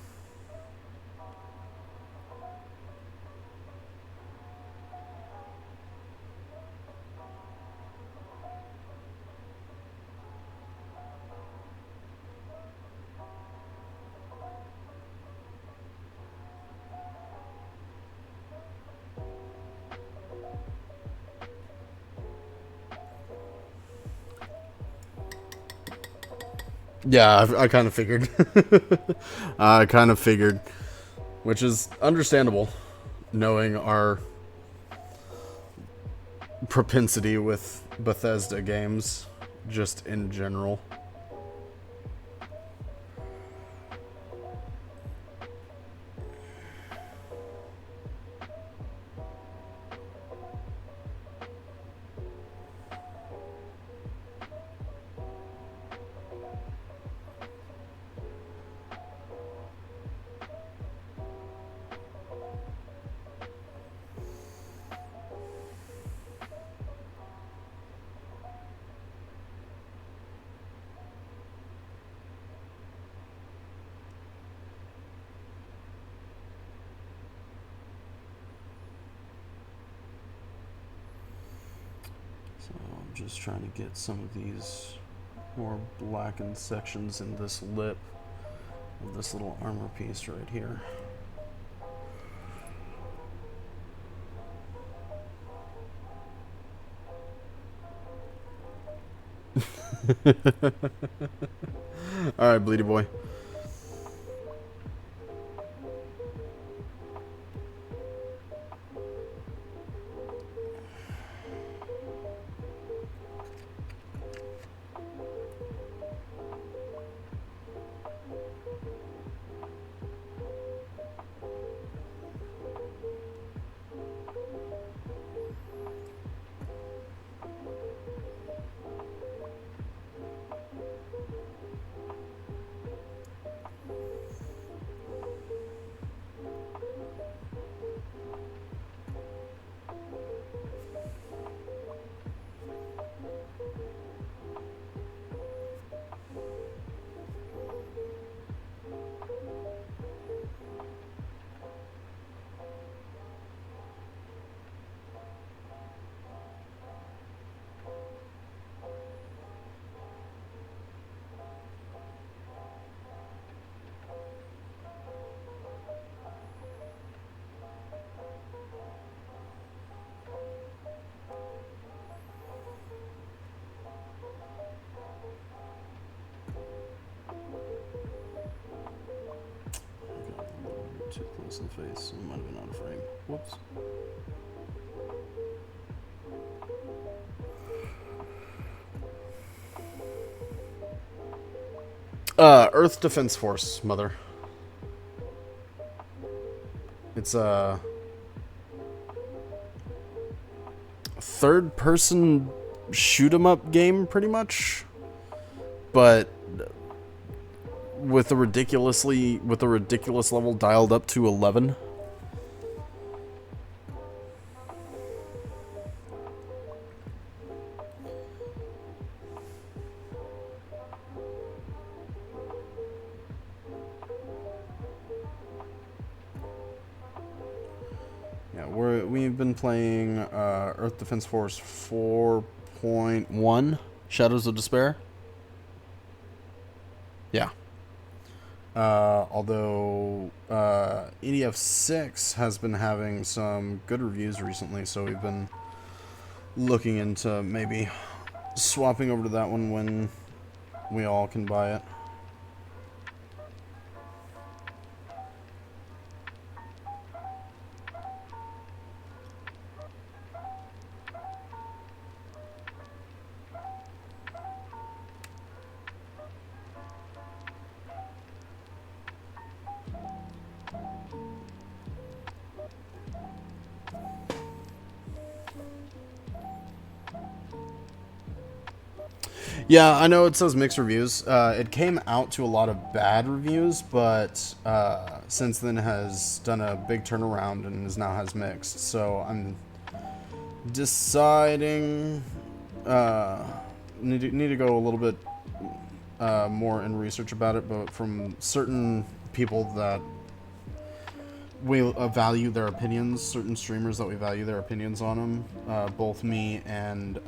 Yeah, I kind of figured. I kind of figured, which is understandable, knowing our propensity with Bethesda games, just in general. So I'm just trying to get some of these more blackened sections in this lip of this little armor piece right here. Alright, Bleedy boy. Too close in the face. It might have been out of frame. Whoops. Earth Defense Force, mother. It's a third-person shoot-'em-up game, pretty much, but with a ridiculous level dialed up to 11. Yeah, we've been playing Earth Defense Force 4.1, Shadows of Despair. Yeah. Although EDF 6 has been having some good reviews recently, so we've been looking into maybe swapping over to that one when we all can buy it. Yeah, I know it says mixed reviews. It came out to a lot of bad reviews, but since then has done a big turnaround and now has mixed. So I'm deciding need to go a little bit more in research about it, but from certain people that we value their opinions, certain streamers that we value their opinions on them. Both me and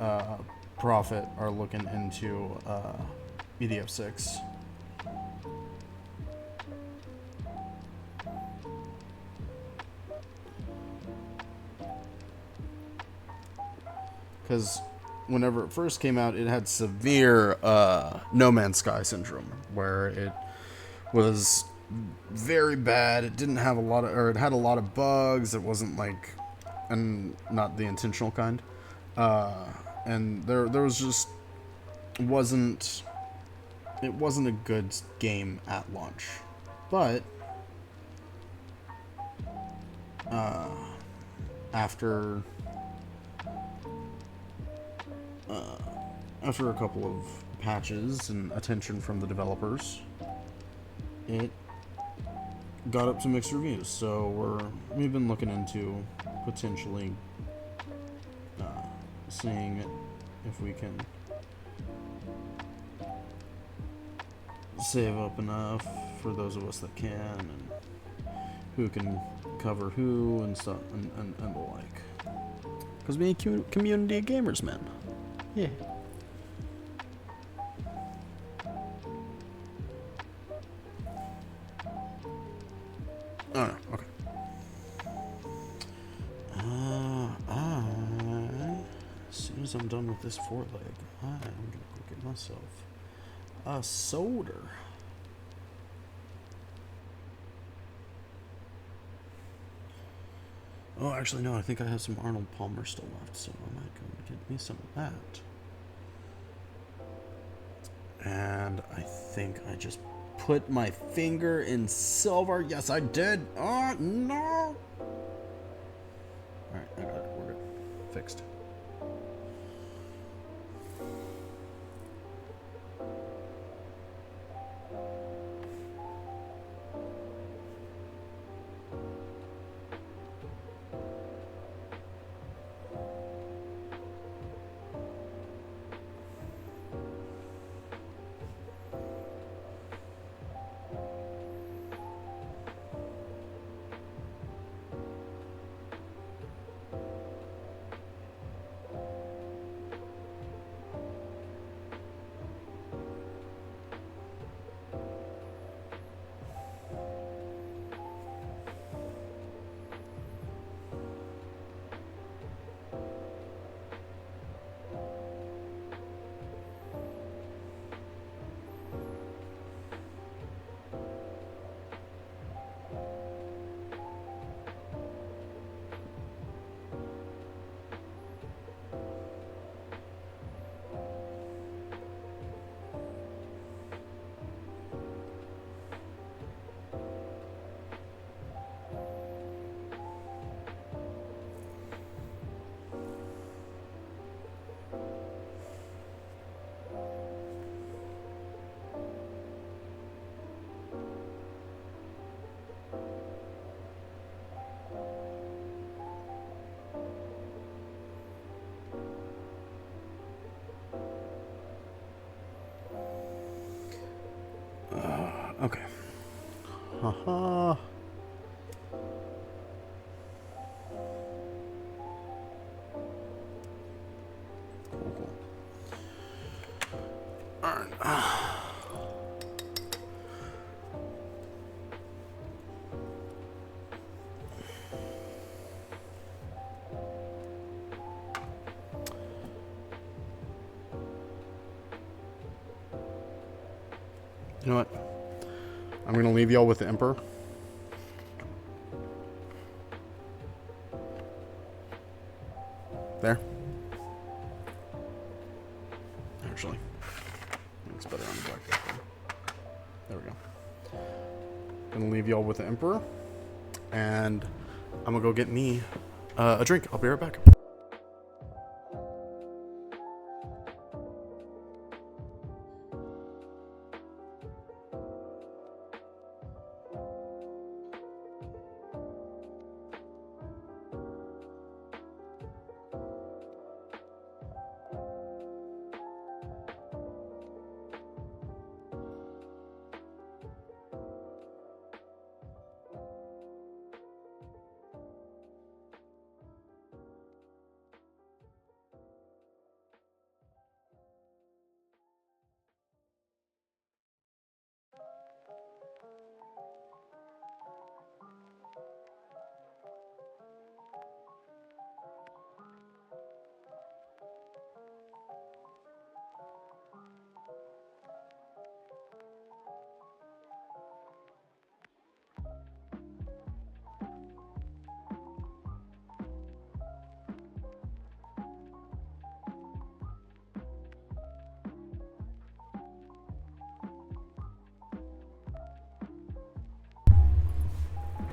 Prophet are looking into EDF 6. Because whenever it first came out, it had severe No Man's Sky syndrome, where it was very bad. It didn't have a lot of, or it had a lot of bugs. It wasn't like, and not the intentional kind. And there was just wasn't a good game at launch, but after a couple of patches and attention from the developers, it got up to mixed reviews. So we've been looking into potentially seeing if we can save up enough for those of us that can, and who can cover who and stuff and the like. Because we need community of gamers, man. Yeah. Oh no, okay. As soon as I'm done with this foreleg, I'm gonna go get myself a soda. Oh, actually, no, I think I have some Arnold Palmer still left, so I might go and get me some of that. And I think I just put my finger in silver. Yes, I did. Oh, no. Alright, I got it. We're good. Fixed. Okay. Haha. Cool, cool. Alright. You know what? I'm gonna leave y'all with the Emperor. There. Actually, looks better on the black background. There we go. Gonna leave y'all with the Emperor, and I'm gonna go get me a drink. I'll be right back.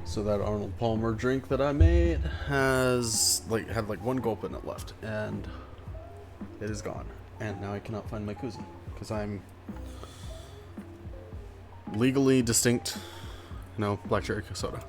So that Arnold Palmer drink that I made has had one gulp in it left, and it is gone. And now I cannot find my koozie because I'm legally distinct. No, black cherry soda.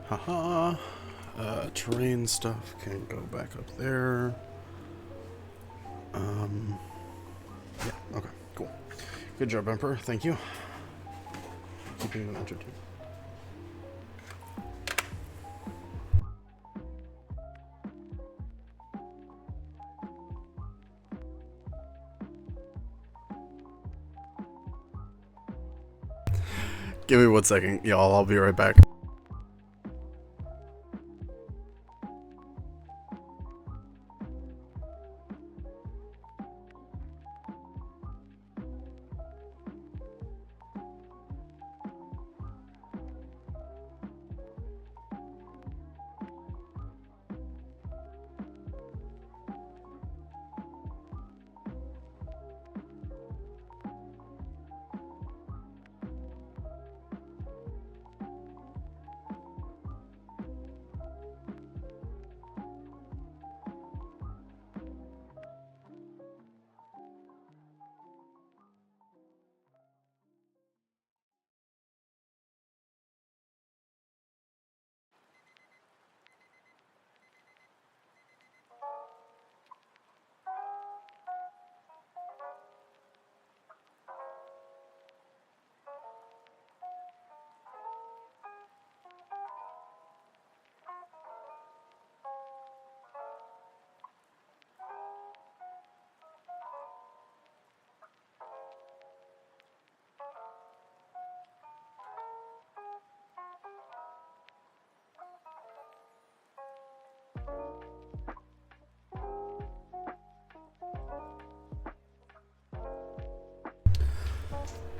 Haha. Terrain stuff can go back up there. Yeah, okay, cool. Good job, Emperor. Thank you. Keeping them entertained. Give me 1 second, y'all. I'll be right back.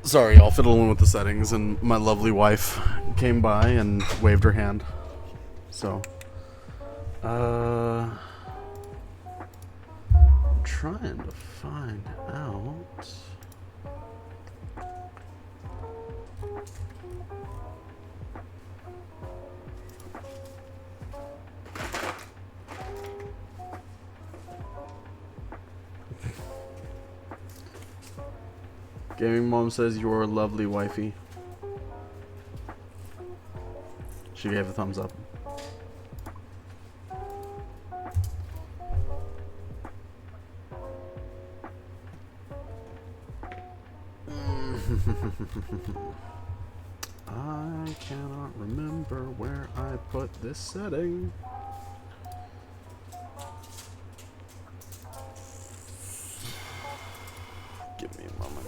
Sorry, y'all, fiddling with the settings, and my lovely wife came by and waved her hand. So, I'm trying to find out. Gaming Mom says you're a lovely wifey. She gave a thumbs up. I cannot remember where I put this setting. Give me a moment.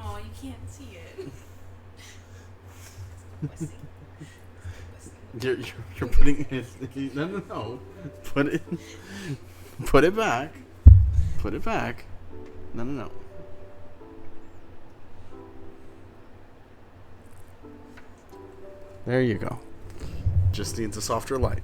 Oh, you can't see it. You're putting it. No. Put it back. Put it back. No. There you go. Just needs a softer light.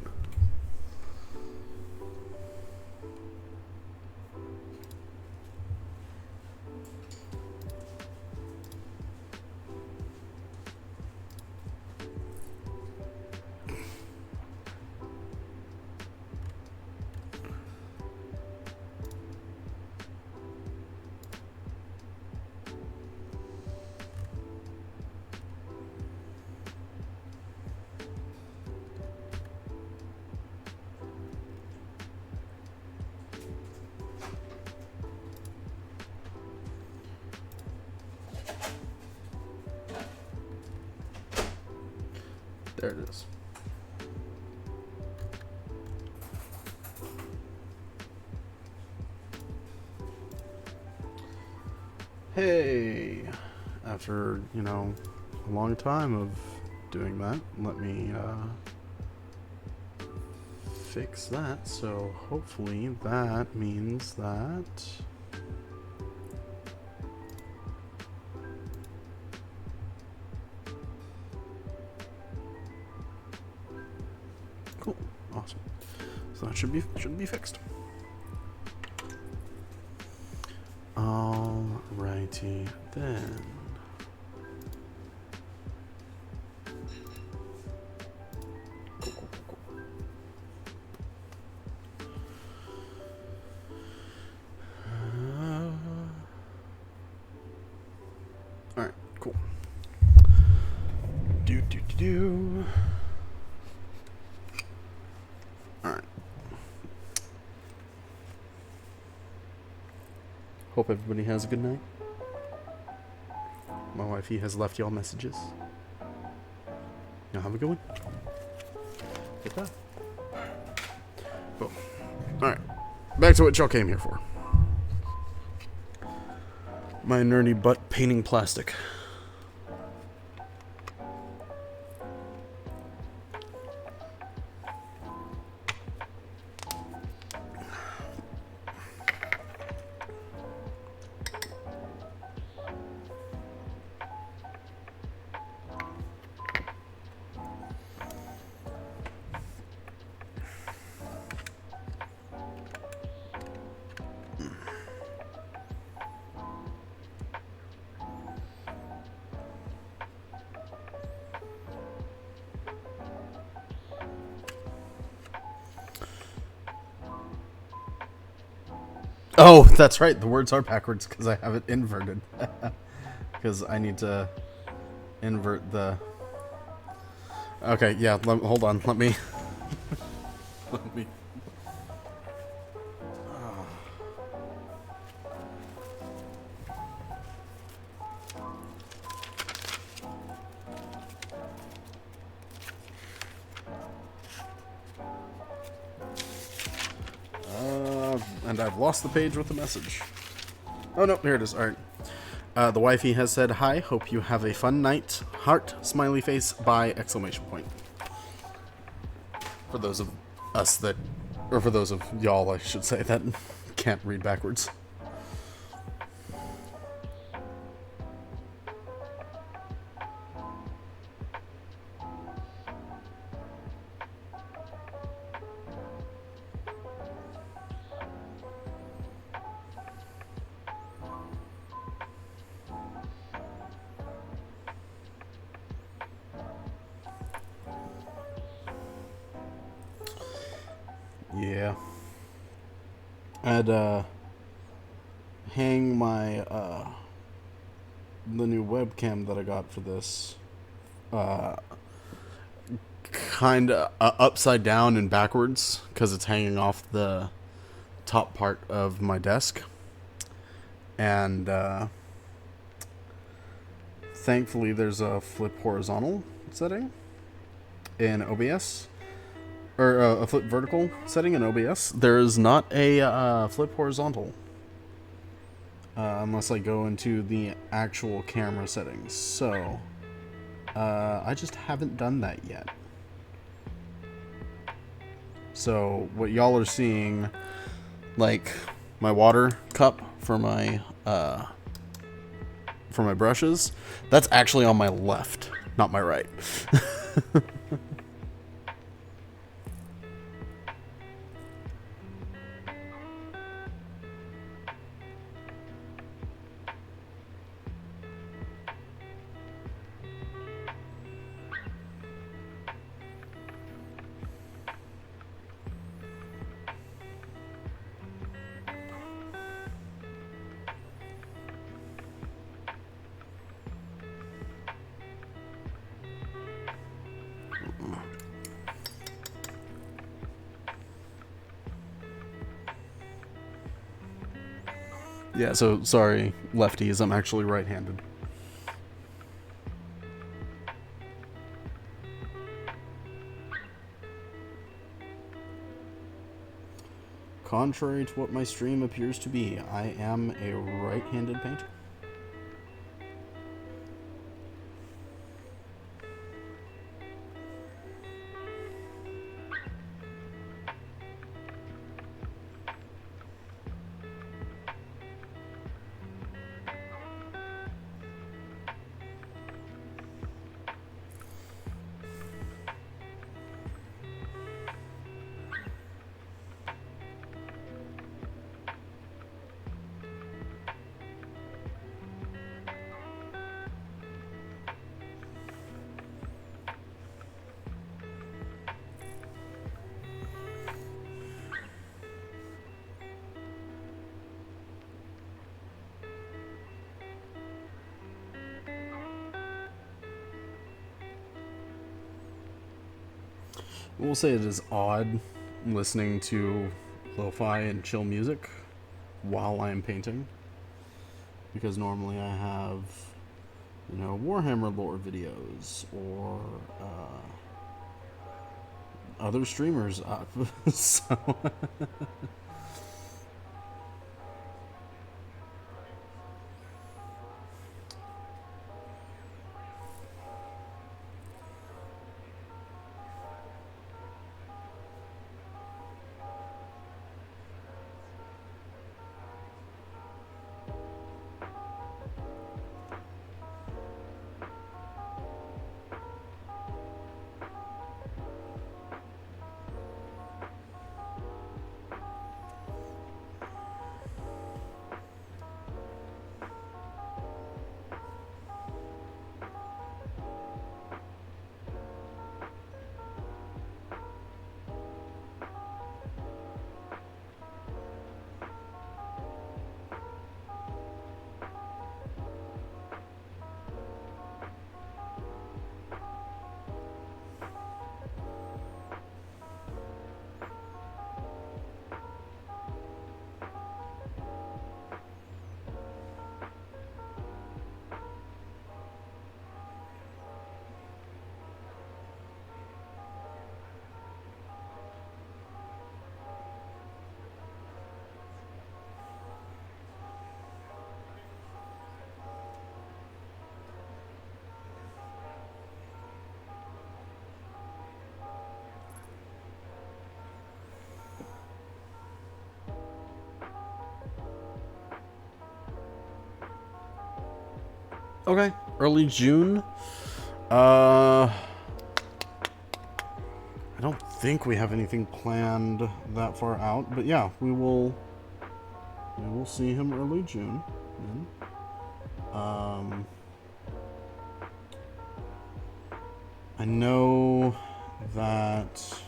There it is. Hey, after, a long time of doing that, let me fix that. So hopefully that means that cool, awesome. So that should be fixed. Alrighty then. Cool. Alright, cool. Do. Alright. Hope everybody has a good night. My wifey has left y'all messages. Y'all have a good one. Goodbye. Cool. Alright. Back to what y'all came here for. My nerdy butt painting plastic. Oh, that's right. The words are backwards because I have it inverted. Because I need to invert the... Okay, yeah, hold on. Let me... Let me... And I've lost the page with the message. Oh, no, here it is. All right. The wifey has said, hi, hope you have a fun night. Heart, smiley face, bye, exclamation point. For those of us that, or for those of y'all, I should say, that can't read backwards. Yeah. I'd hang my the new webcam that I got for this kind of upside down and backwards because it's hanging off the top part of my desk. And thankfully there's a flip horizontal setting in OBS. Or a flip vertical setting in OBS. There is not a flip horizontal. Unless I go into the actual camera settings. So, I just haven't done that yet. So, what y'all are seeing, like, my water cup for my brushes, that's actually on my left, not my right. Yeah, so sorry, lefties, I'm actually right-handed. Contrary to what my stream appears to be, I am a right-handed painter. I will say it is odd listening to lo-fi and chill music while I am painting, because normally I have, you know, Warhammer lore videos or other streamers up. So Okay, early June. I don't think we have anything planned that far out, but yeah, we will see him early June. I know that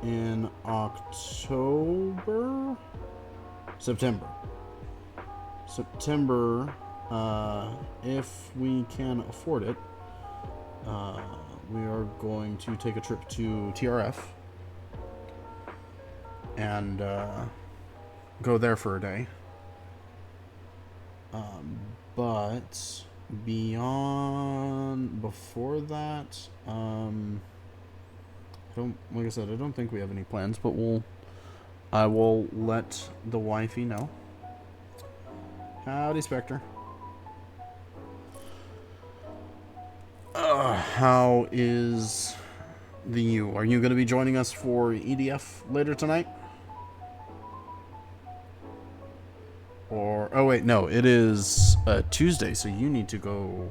in September, if we can afford it, we are going to take a trip to TRF and go there for a day. But before that, like I said, I don't think we have any plans, but I will let the wifey know. Howdy, Spectre. How is the U? Are you going to be joining us for EDF later tonight? Or, oh wait, no, it is Tuesday, so you need to go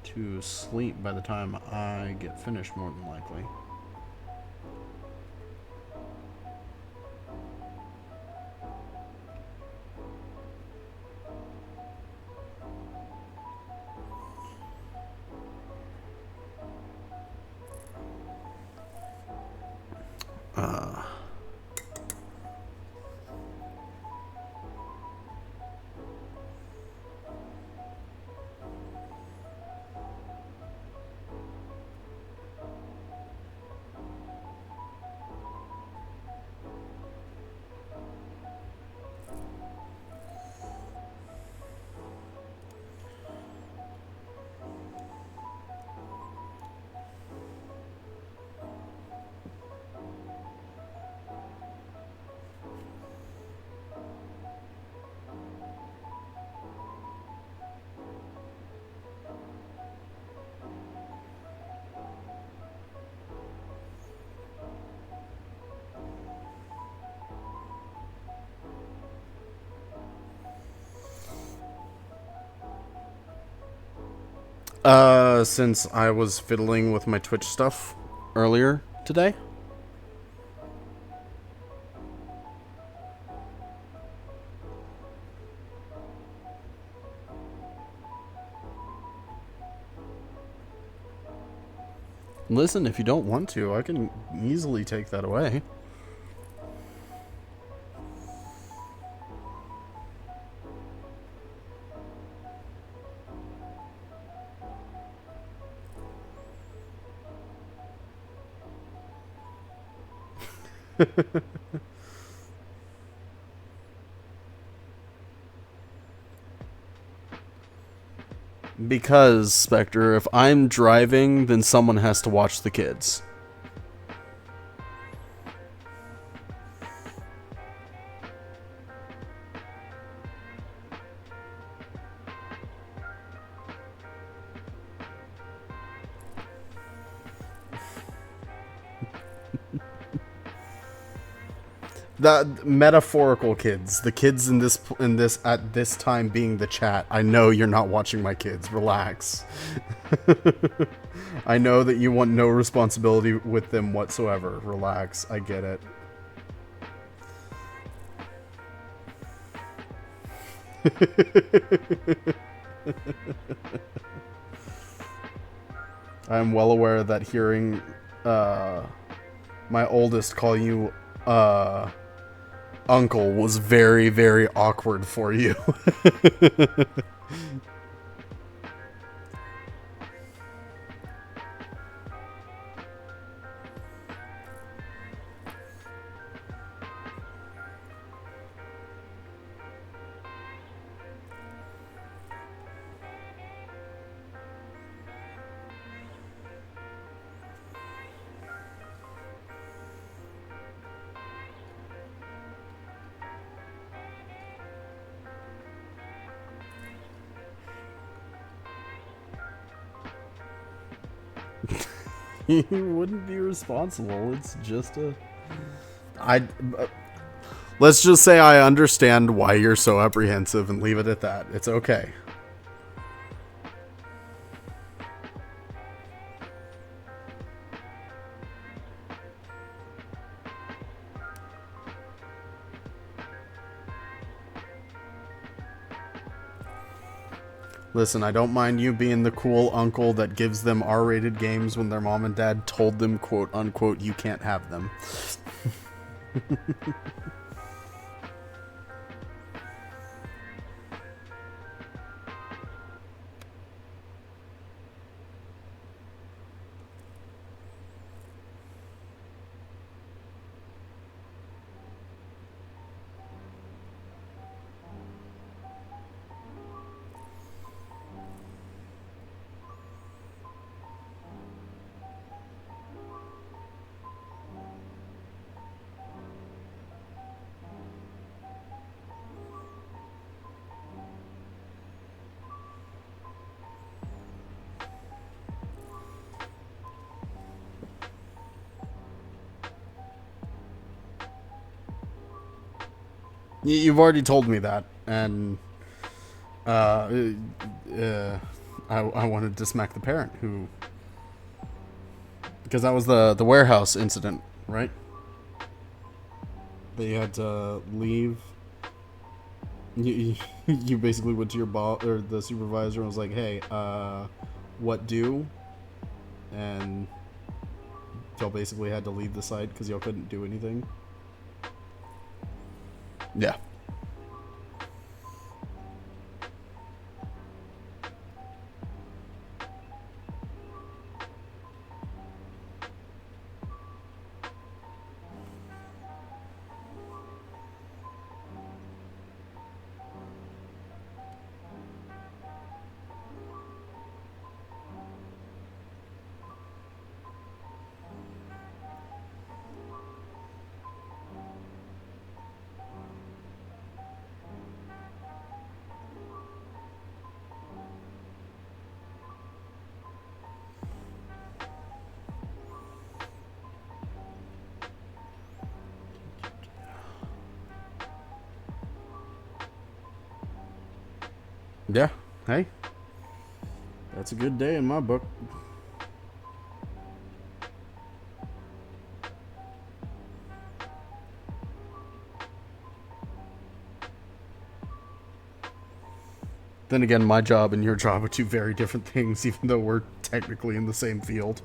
to sleep by the time I get finished, more than likely. Since I was fiddling with my Twitch stuff earlier today. Listen, if you don't want to, I can easily take that away. Because, Spectre, if I'm driving, then someone has to watch the kids. The metaphorical kids, the kids in this at this time being the chat. I know you're not watching my kids. Relax. I know that you want no responsibility with them whatsoever. Relax. I get it. I'm well aware that hearing my oldest call you uncle was very, very awkward for you. You wouldn't be responsible. It's just a... Let's just say I understand why you're so apprehensive and leave it at that. It's okay. Listen, I don't mind you being the cool uncle that gives them R-rated games when their mom and dad told them, quote unquote, you can't have them. You've already told me that, and I wanted to smack the parent who, because that was the warehouse incident, right? That you had to leave. You basically went to your boss or the supervisor and was like, "Hey, what do?" And y'all basically had to leave the site because y'all couldn't do anything. Yeah. Yeah, hey, that's a good day in my book. Then again, my job and your job are two very different things, even though we're technically in the same field.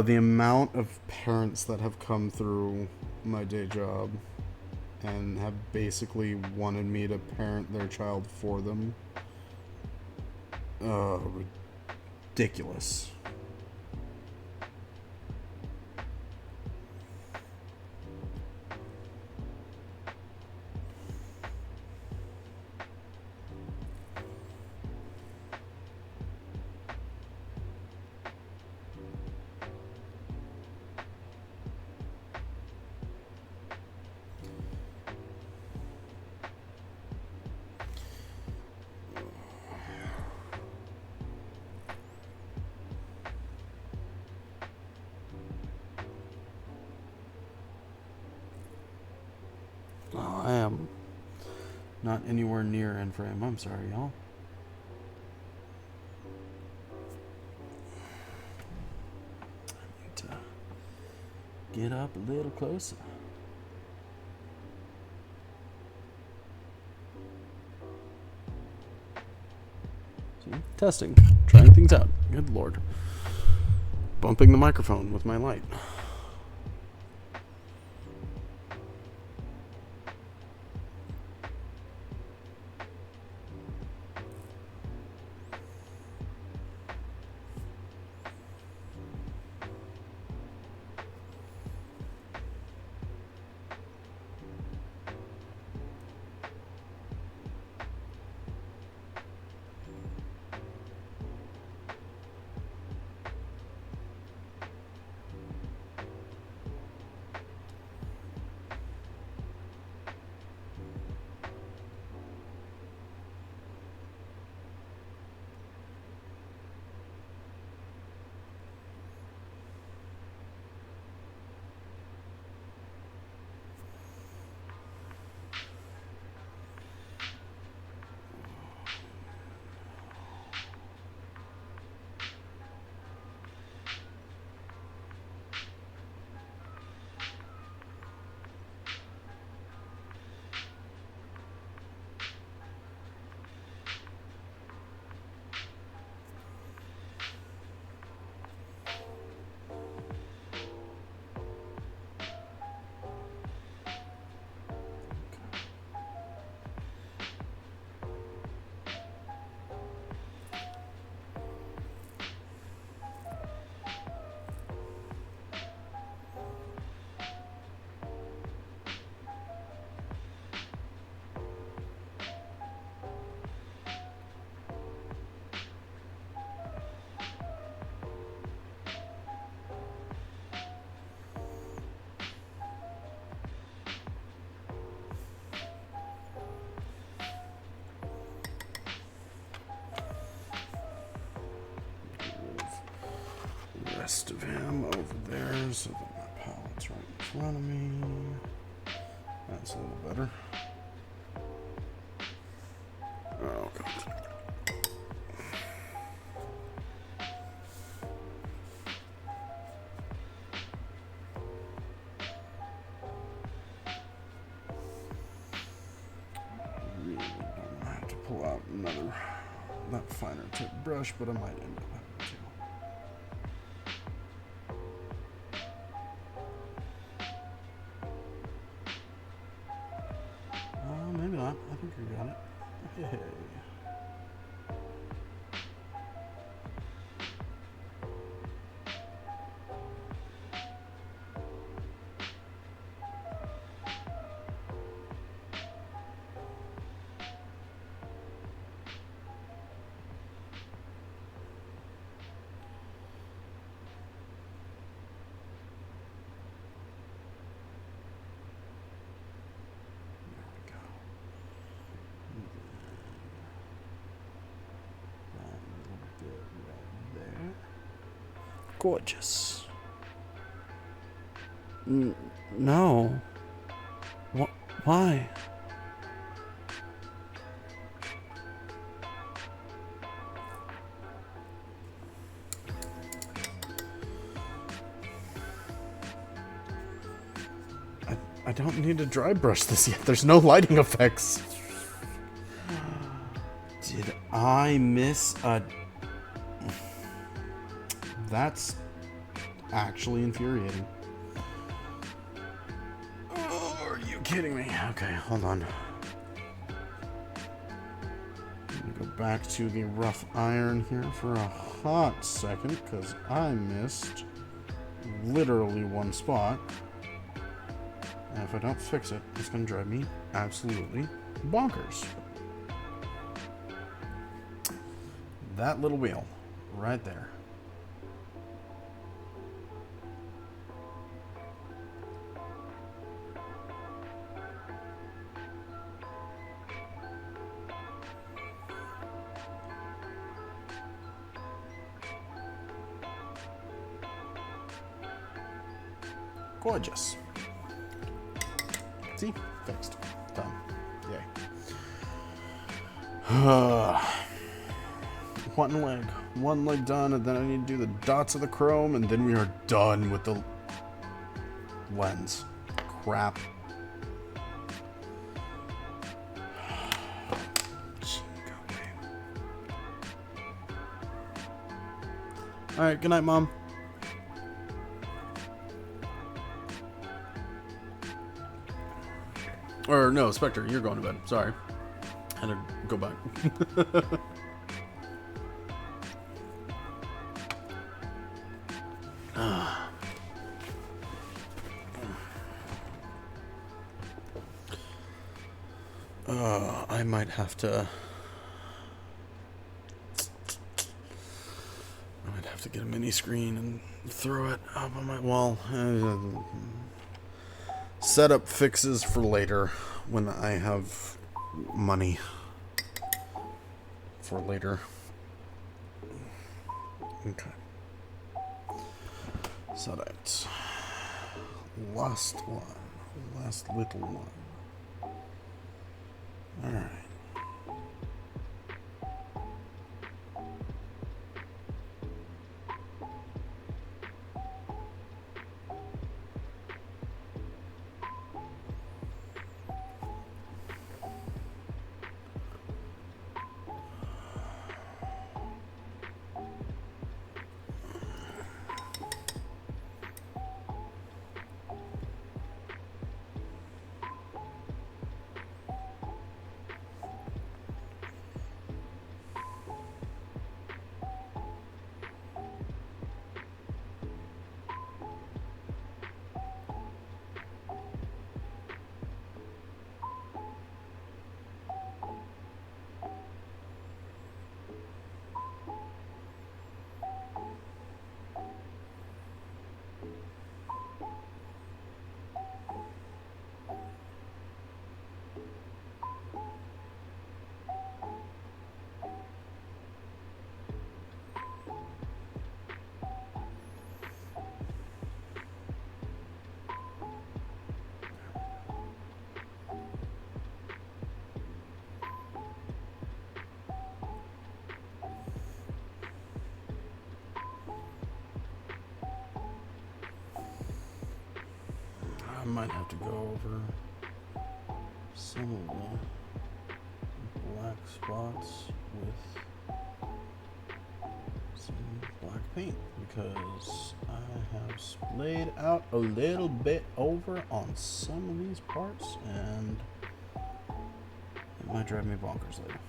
The amount of parents that have come through my day job and have basically wanted me to parent their child for them. Ridiculous. Oh, I am not anywhere near end frame. I'm sorry, y'all. I need to get up a little closer. See? Testing. Trying things out. Good lord. Bumping the microphone with my light. rest of him over there so that my pallet's right in front of me. That's a little better. Oh, God. Really don't have to pull out another, that finer tip brush, but I might end up having to. Maybe not. I think you got it. Hey. Gorgeous. No. Why? I don't need to dry brush this yet. There's no lighting effects. Did I miss a... That's actually infuriating. Oh, are you kidding me? Okay, hold on. Let me go back to the rough iron here for a hot second, because I missed literally one spot. And if I don't fix it, it's going to drive me absolutely bonkers. That little wheel right there. Gorgeous. See? Fixed. Done. Yay. One leg. One leg done, and then I need to do the dots of the chrome, and then we are done with the lens. Crap. Alright, good night, Mom. Or no, Spectre, you're going to bed. Sorry. Had to go back. I might have to... get a mini screen and throw it up on my wall. Setup fixes for later when I have money for later. Okay. So that's last one. Last little one. Alright. might have to go over some of the black spots with some black paint because I have splayed out a little bit over on some of these parts and it might drive me bonkers later.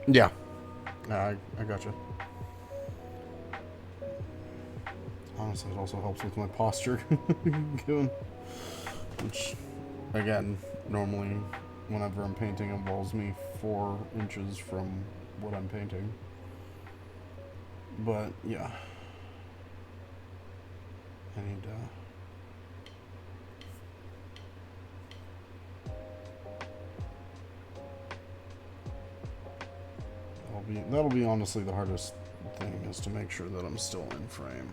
Yeah, I gotcha. Honestly, it also helps with my posture. Which, again, normally whenever I'm painting involves me 4 inches from what I'm painting. But, yeah. I need to... That'll be honestly the hardest thing, is to make sure that I'm still in frame.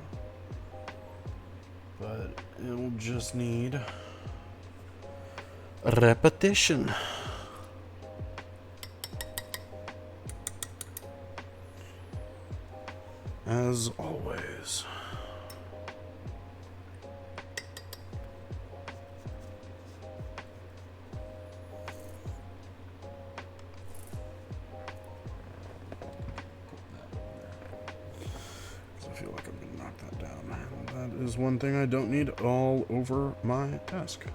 But it'll just need repetition. As always. I feel like I'm gonna knock that down. And that is one thing I don't need all over my desk.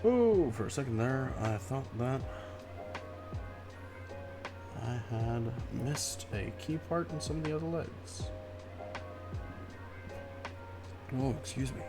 Oh, for a second there, I thought that I had missed a key part in some of the other legs. Oh, excuse me.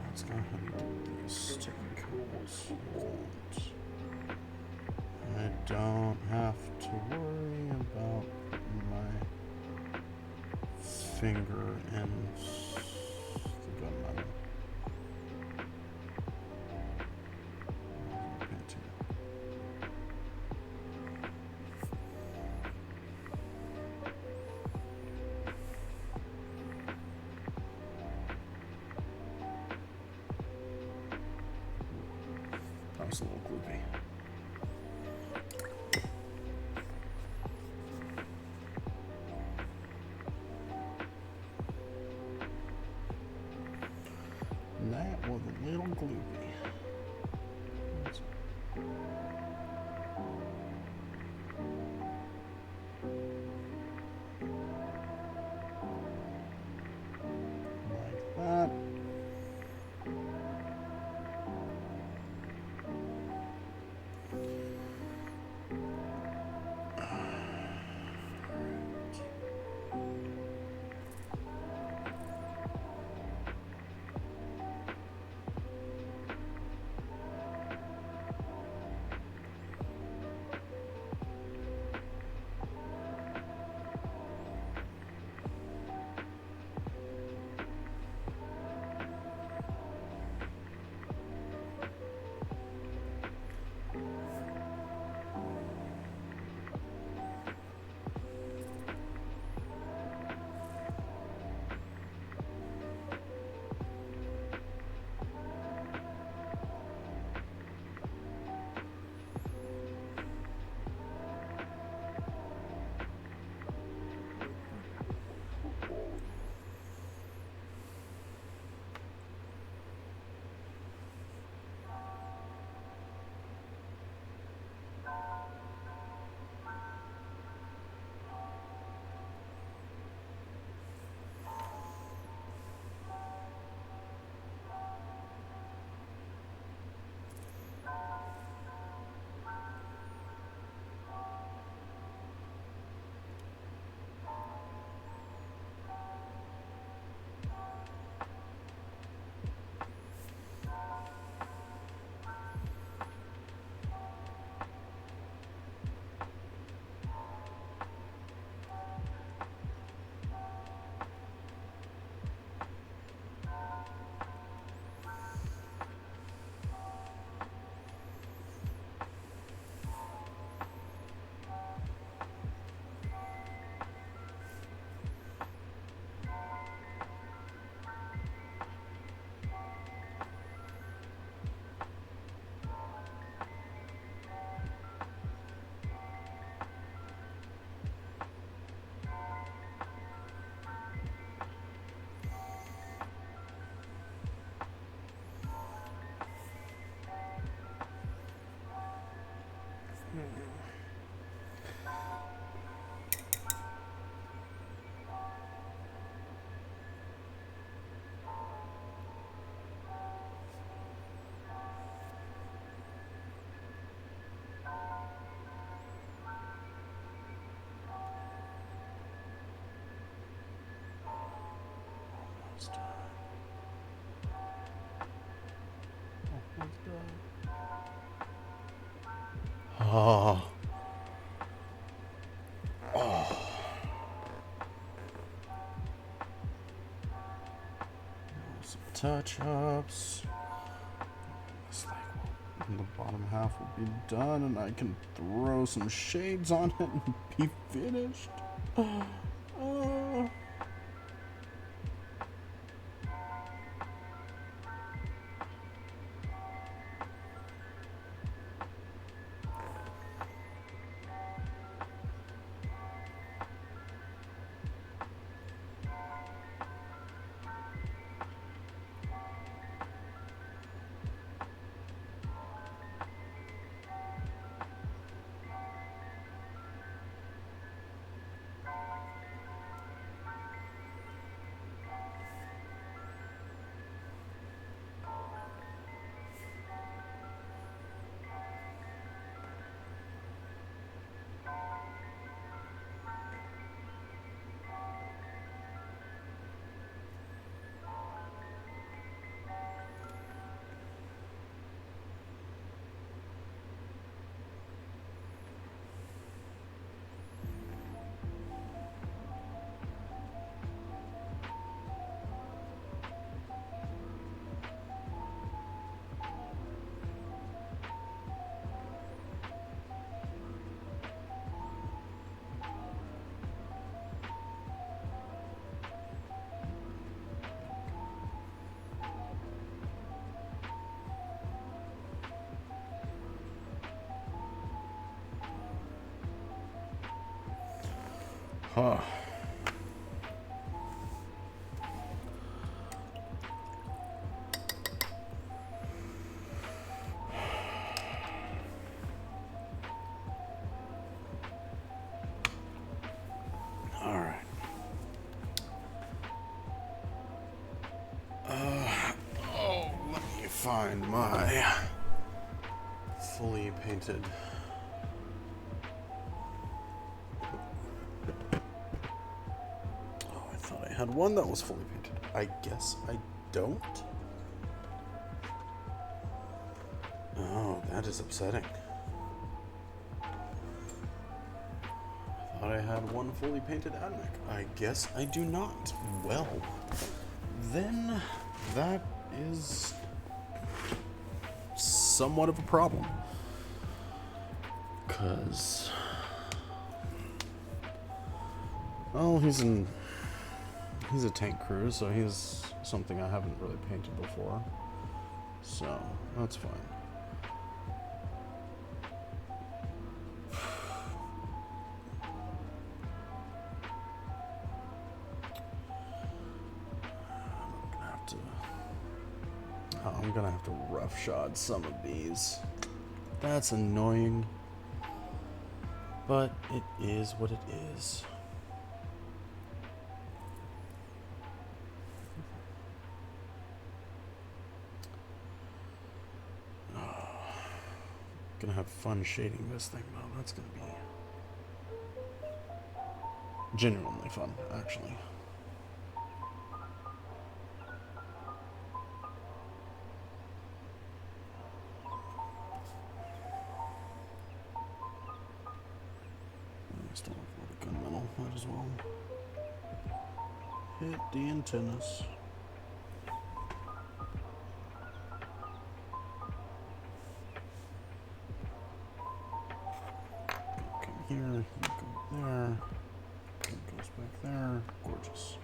Let's go ahead and get these technicals. I don't have to worry about my finger and the gunmetal. That was a little gloopy. That was a little gloopy. Like that. Oh. Oh. Some touch-ups. It's like, well, the bottom half will be done, and I can throw some shades on it and be finished. Oh. Huh. All right. Let me find my fully painted. Oh, I thought I had one that was fully painted. I guess I don't. Oh, that is upsetting. I thought I had one fully painted Admech. I guess I do not. Well, then that is somewhat of a problem. 'Cause, well, he's a tank crew, so he's something I haven't really painted before. So, that's fine. I'm gonna have to roughshod some of these. That's annoying. But it is what it is. Gonna have fun shading this thing though. That's gonna be genuinely fun, actually. I still have a lot of gunmetal. Might as well hit the antennas. Here, you go there, it goes back there, gorgeous.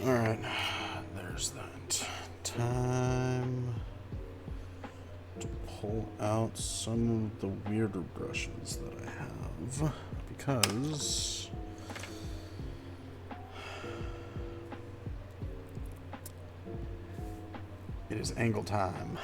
Alright, there's that. Time to pull out some of the weirder brushes that I have, because It is angle time.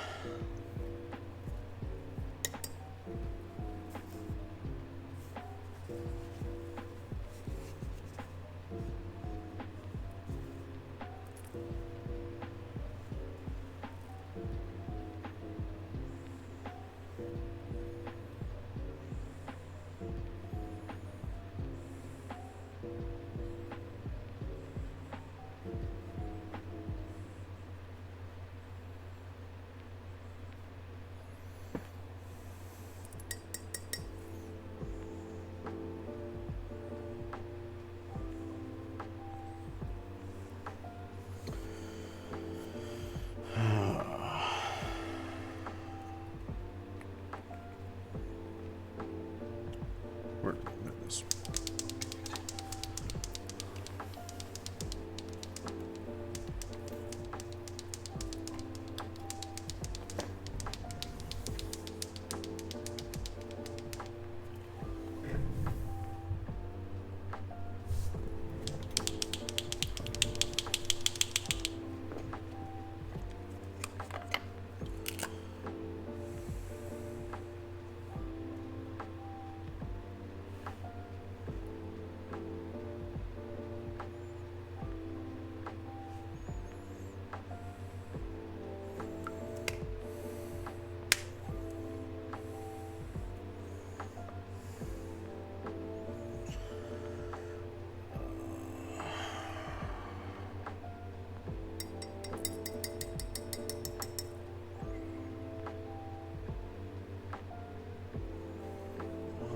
Where did I get this?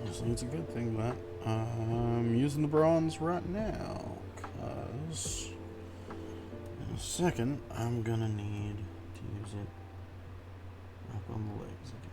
Honestly, it's a good thing that I'm using the bronze right now, because in a second I'm gonna need to use it up on the legs again.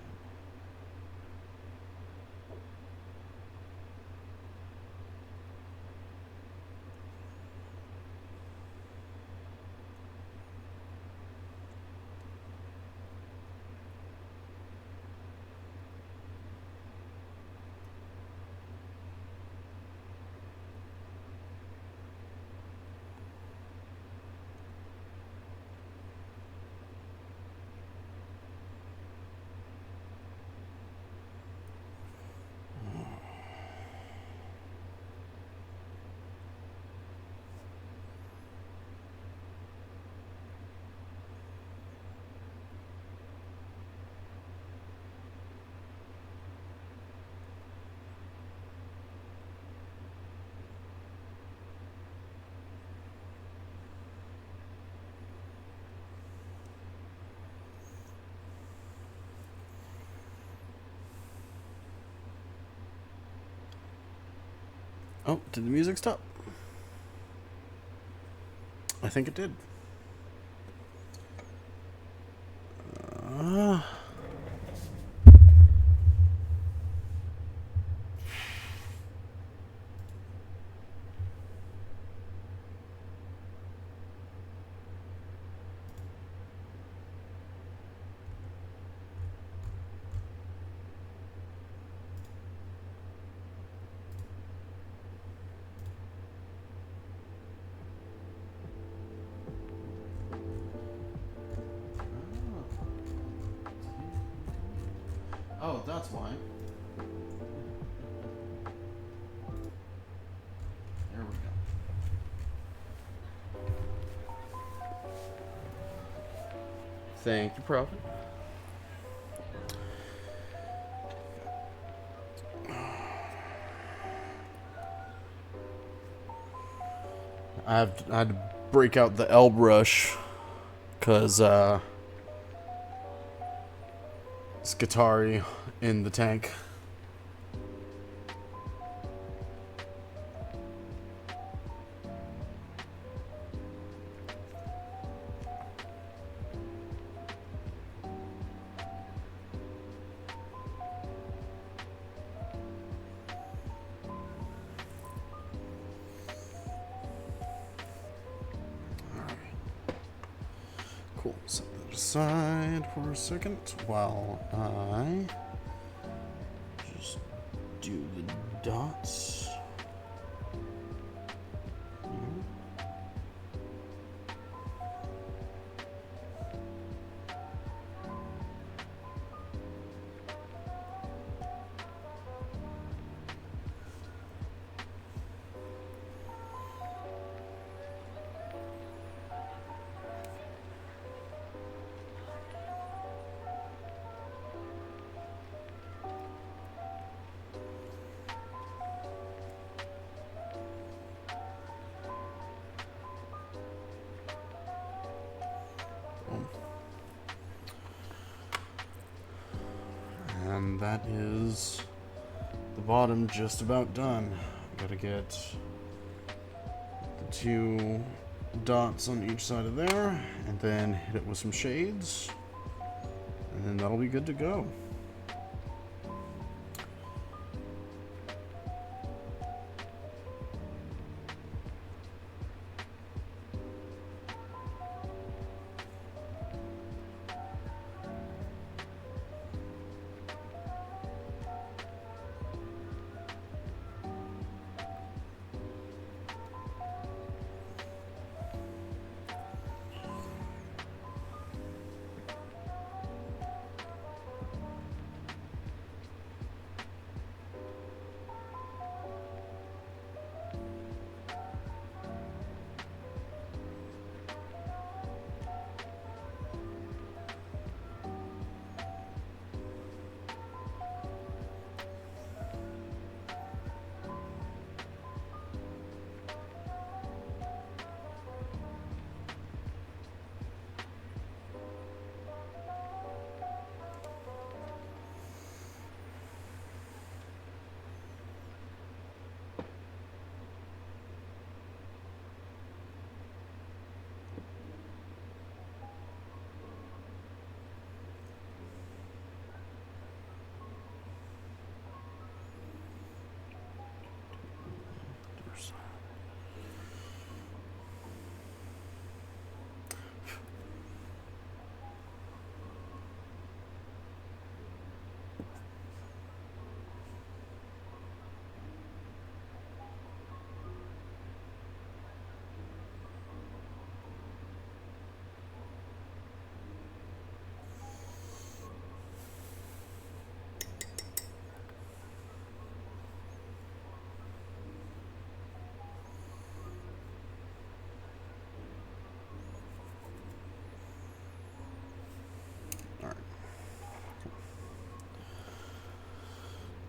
Oh, did the music stop? I think it did. Oh, that's why. There we go. Thank you, Prophet. I had to break out the L brush because it's Guitari in the tank. Cool. Set that aside for a second while I just do the dots. And that is the bottom just about done. Gotta get the 2 dots on each side of there, and then hit it with some shades, and then that'll be good to go.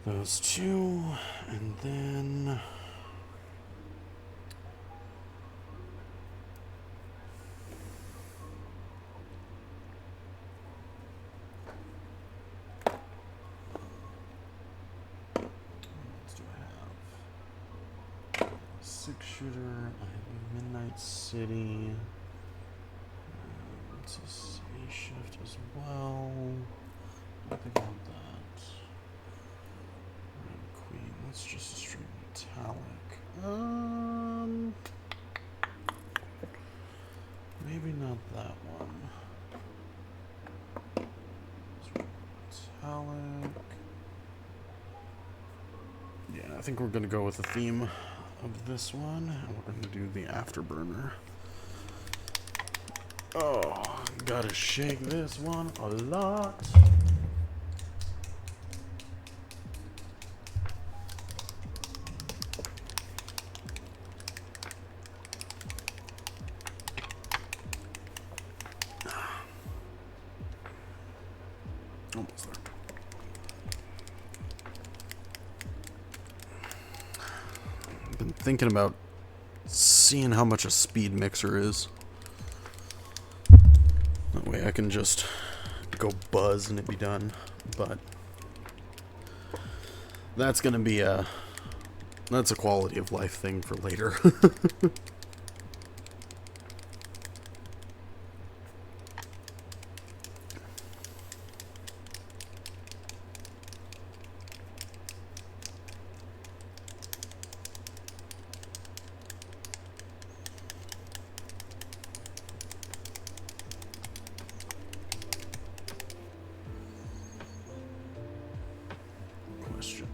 Those 2, and then what do I have? 6-shooter, I have Midnight City, it's a city shift as well. I think I want that. Queen, that's just a straight metallic. Maybe not that one. Metallic. Yeah, I think we're gonna go with the theme of this one, and we're gonna do the Afterburner. Oh, gotta shake this one a lot. Almost there. I've been thinking about seeing how much a speed mixer is. That way I can just go buzz and it be done. But that's gonna be that's a quality of life thing for later.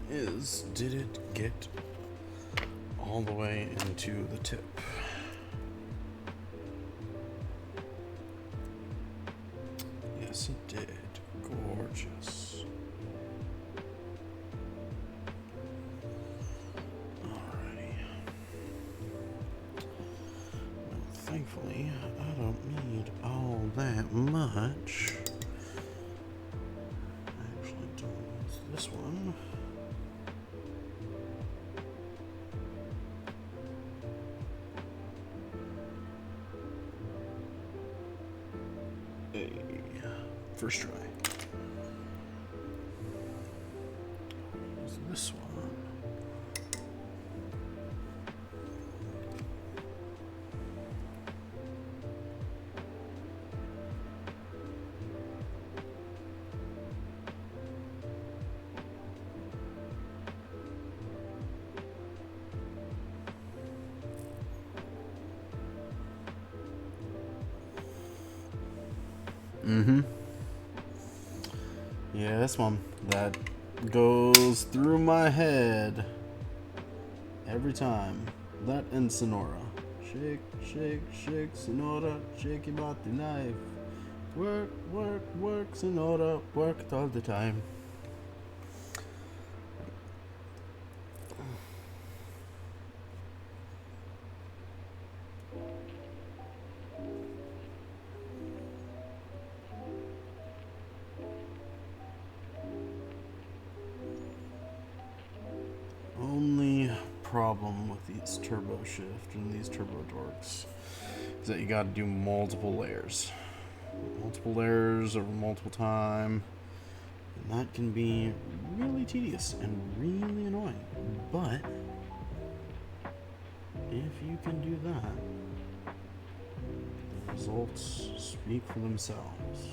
Is, did it get all the way into the tip? Yes, it did. Gorgeous. Alrighty. Now, thankfully, I don't need all that much. I actually don't use this one. First try. Mm-hmm. Yes, Mom. That goes through my head every time. That and Sonora. Shake, shake, shake, Sonora. Shake your body knife. Work, work, work, Sonora. Work it all the time. Only problem with these turbo shift and these turbo dorks is that you gotta do multiple layers. Multiple layers over multiple time. And that can be really tedious and really annoying. But if you can do that, the results speak for themselves.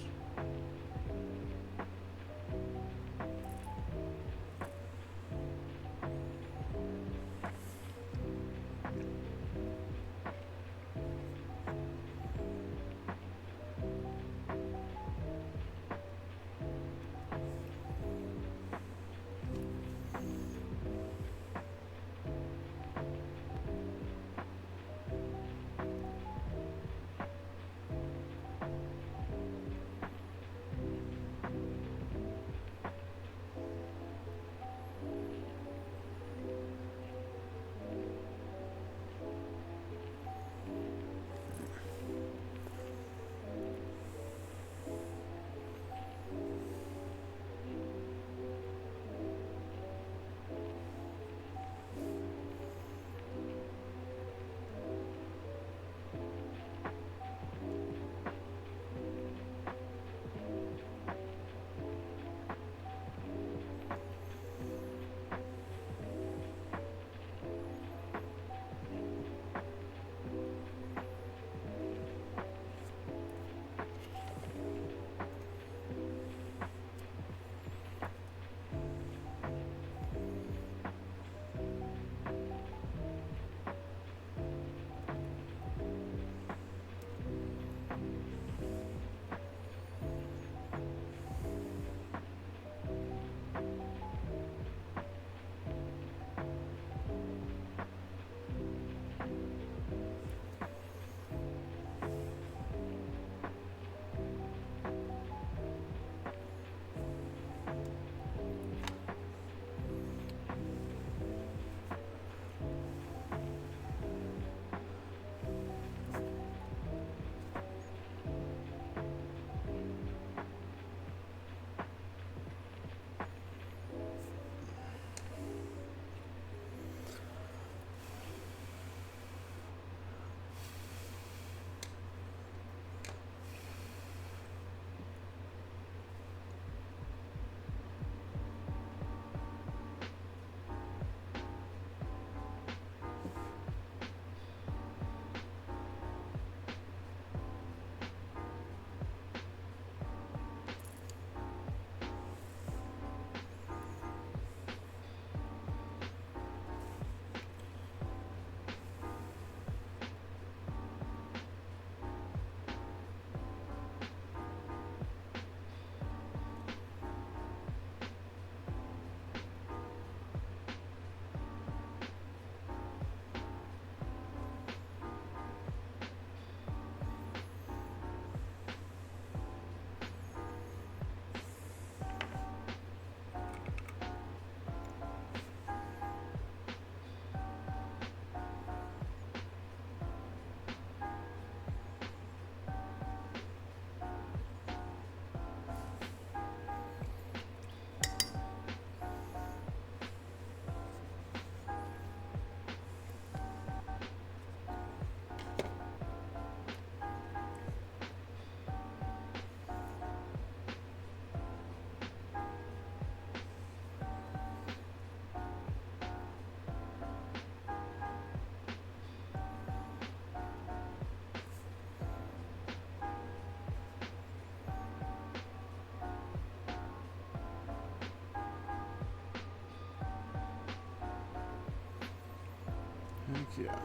Heck yeah.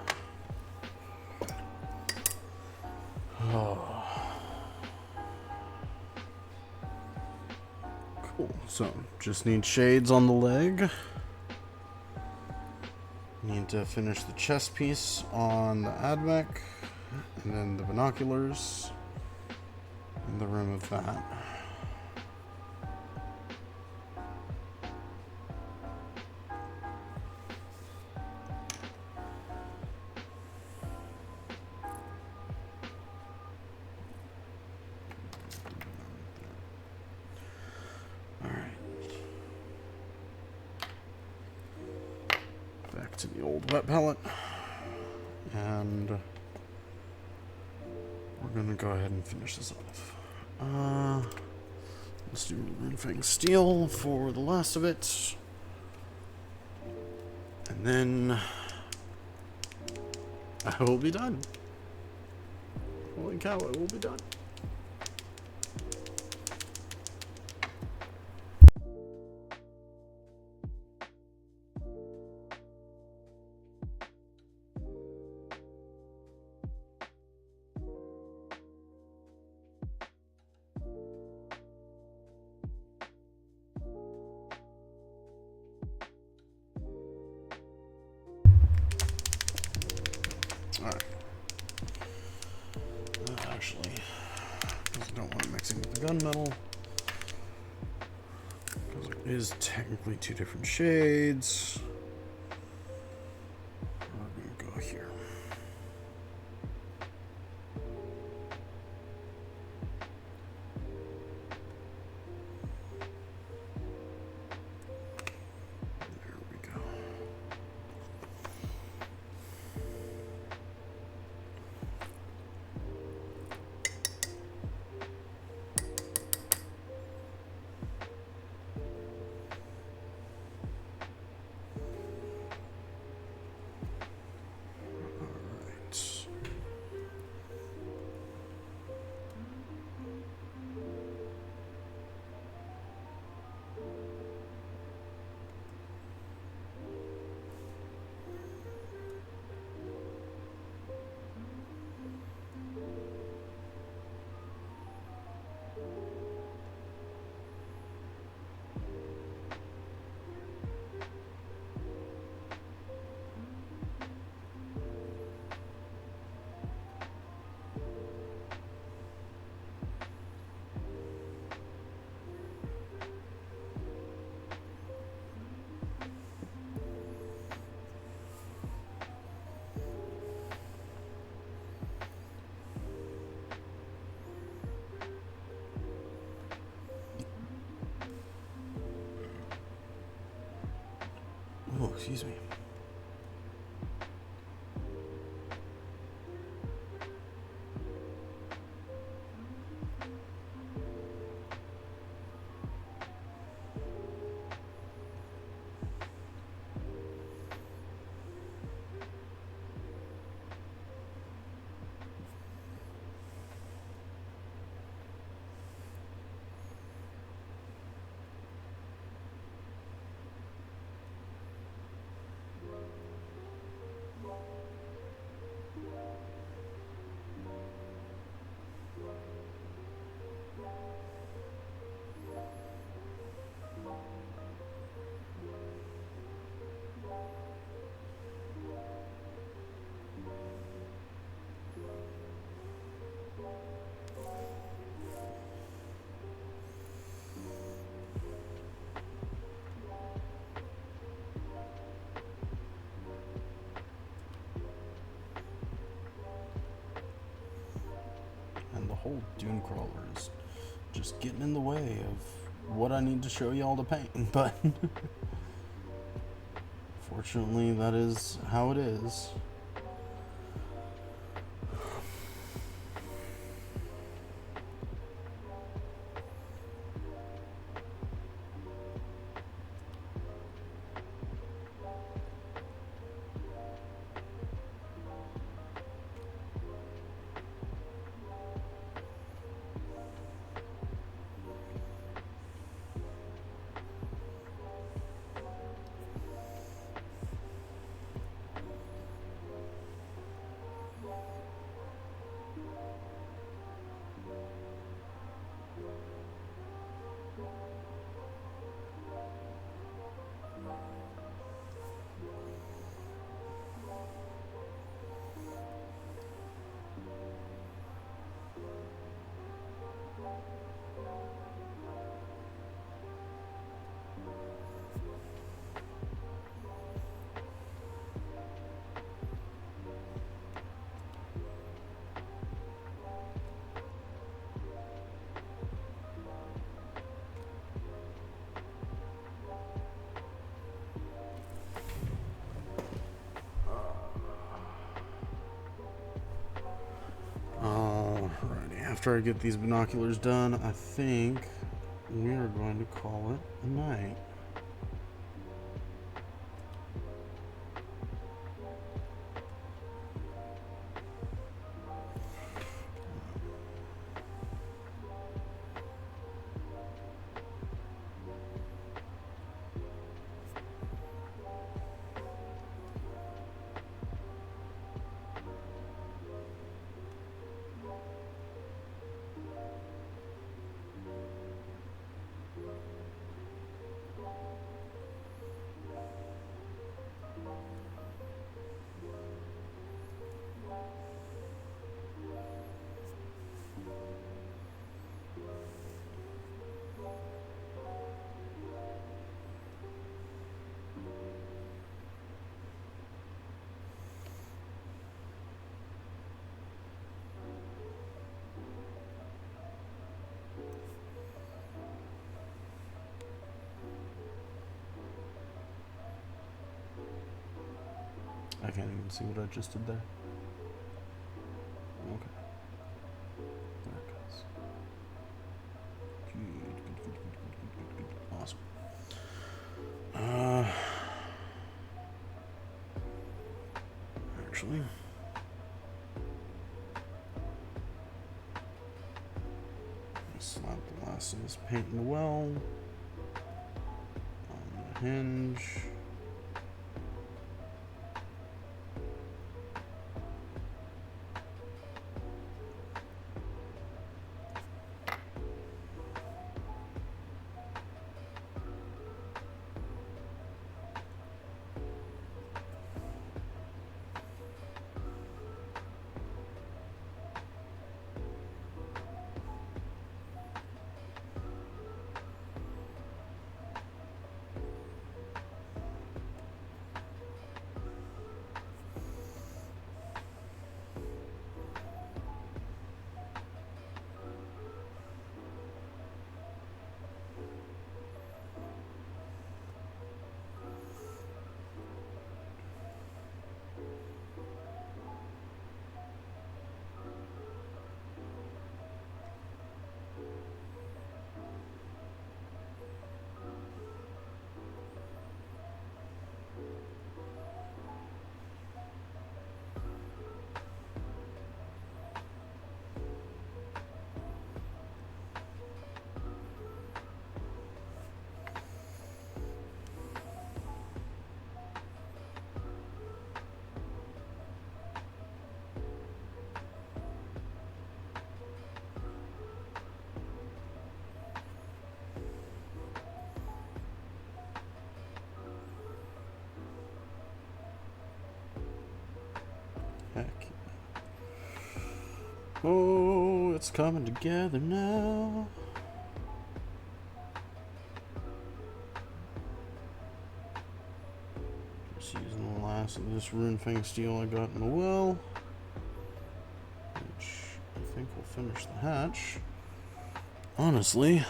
Oh. So, just need shades on the leg. Need to finish the chest piece on the AdMech, and then the binoculars, and the rim of that. To the old wet palette, and we're gonna go ahead and finish this off. Let's do Runefang Steel for the last of it, and then I will be done. Holy cow, I will be done. Alright. Actually, I don't want it mixing with the gunmetal, because it is technically two different shades. We're going to go here. There we go. Oh, excuse me. Whole Dunecrawler is just getting in the way of what I need to show y'all to paint, but fortunately that is how it is. after I get these binoculars done, I think we are going to call it a night. I can't even see what I just did there. Okay. There it goes. Good. Awesome. Actually, slap the last of this paint in the well on the hinge. Heck. Oh, it's coming together now. Just using the last of this runefang steel I got in the well, which I think will finish the hatch. Honestly.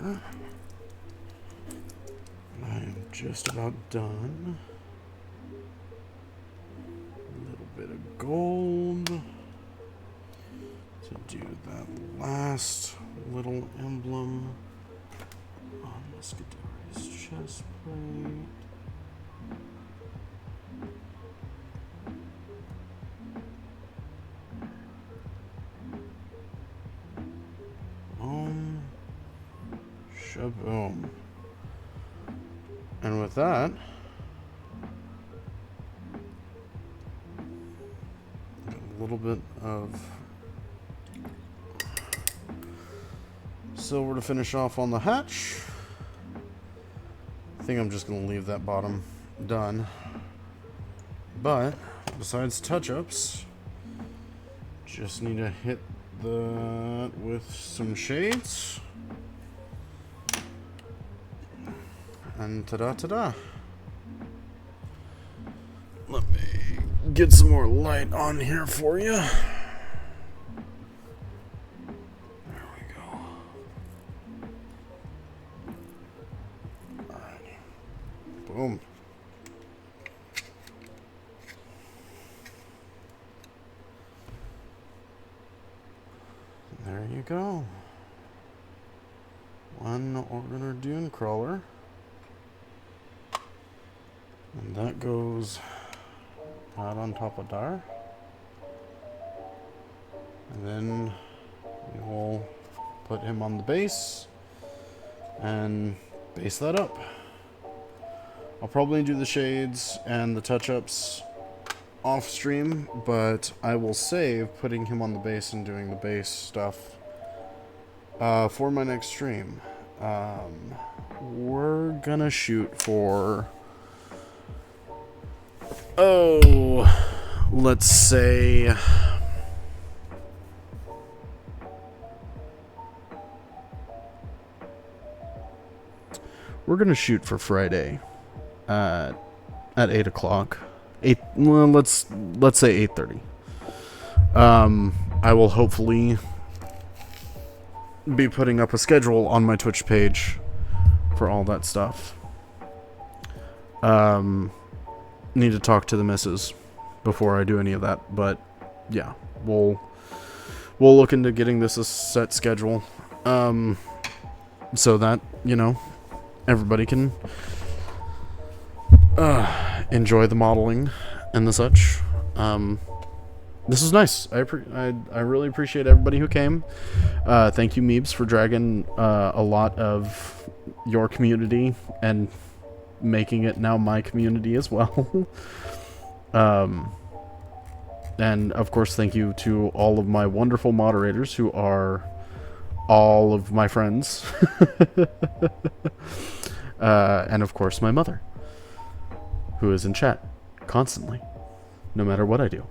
there. I am just about done. A little bit of gold to do that last little emblem on Muscadari's chest plate. Shaboom. And with that, a little bit of silver to finish off on the hatch. I think I'm just going to leave that bottom done. But besides touch-ups, just need to hit that with some shades. And ta-da, ta-da. Let me get some more light on here for you. There we go. Alrighty. Boom. There you go. One Onager Dunecrawler. And that goes out on top of there. And then we will put him on the base and base that up. I'll probably do the shades and the touch-ups off stream, but I will save putting him on the base and doing the base stuff for my next stream. We're gonna shoot for... let's say we're gonna shoot for Friday at 8 o'clock. Well, let's say 8:30. I will hopefully be putting up a schedule on my Twitch page for all that stuff. Need to talk to the missus before I do any of that, but yeah, we'll look into getting this a set schedule, so that, you know, everybody can enjoy the modeling and the such. This is nice. I really appreciate everybody who came. Thank you, Meebs, for dragging a lot of your community and making it now my community as well. And of course, thank you to all of my wonderful moderators who are all of my friends. And of course, my mother, who is in chat constantly, no matter what I do.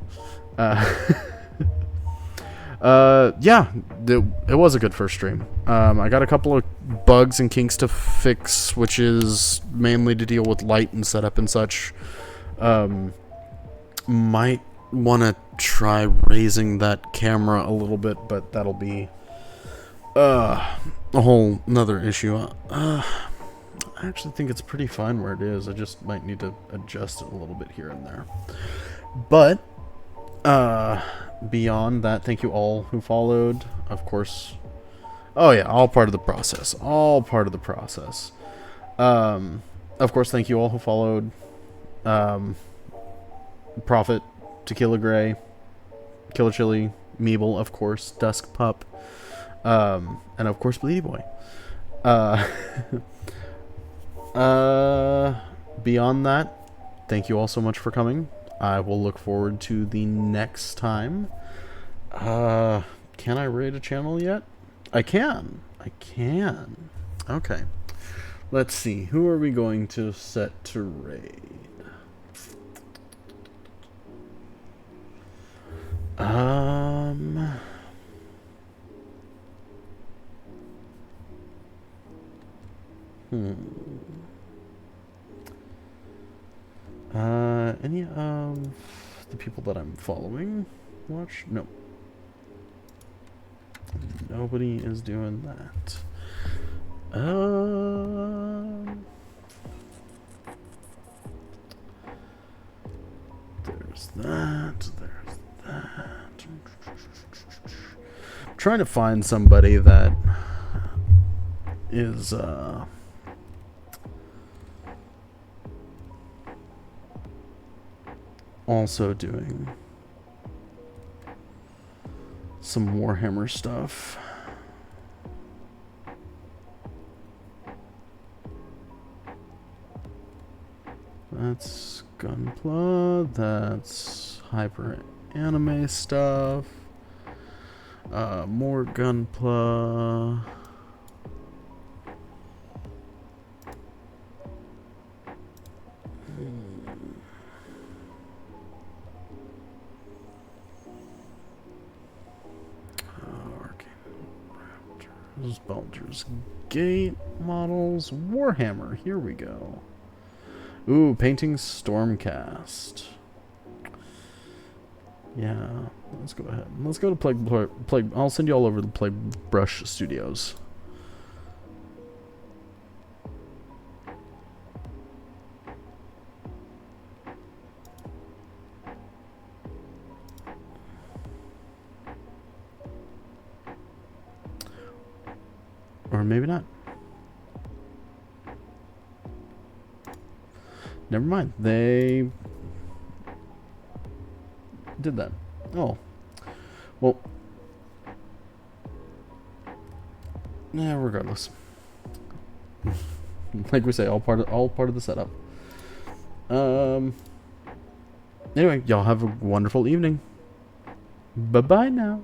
Yeah, it was a good first stream. I got a couple of bugs and kinks to fix, which is mainly to deal with light and setup and such. Might want to try raising that camera a little bit, but that'll be a whole nother issue. I actually think it's pretty fine where it is. I just might need to adjust it a little bit here and there. But beyond that, thank you all who followed. Of course, oh yeah, all part of the process. All part of the process. Of course, thank you all who followed. Prophet, Tequila Gray, Killer Chili, Meeble, of course, Dusk Pup, and of course, Bleedy Boy. Beyond that, thank you all so much for coming. I will look forward to the next time. Can I raid a channel yet? I can. Okay. Let's see. Who are we going to set to raid? Any of the people that I'm following watch? No. Nobody is doing that. There's that. There's that. I'm trying to find somebody that is also doing some Warhammer stuff. That's Gunpla, that's Hyper Anime stuff. More Gunpla. Baldur's Gate models. Warhammer. Here we go. Ooh, painting Stormcast. Yeah, let's go ahead. Let's go to Plague. I'll send you all over the Plague Brush Studios. Or maybe not. Never mind. They did that. Oh. Well. Yeah, regardless. Like we say, all part of the setup. Anyway, y'all have a wonderful evening. Bye-bye now.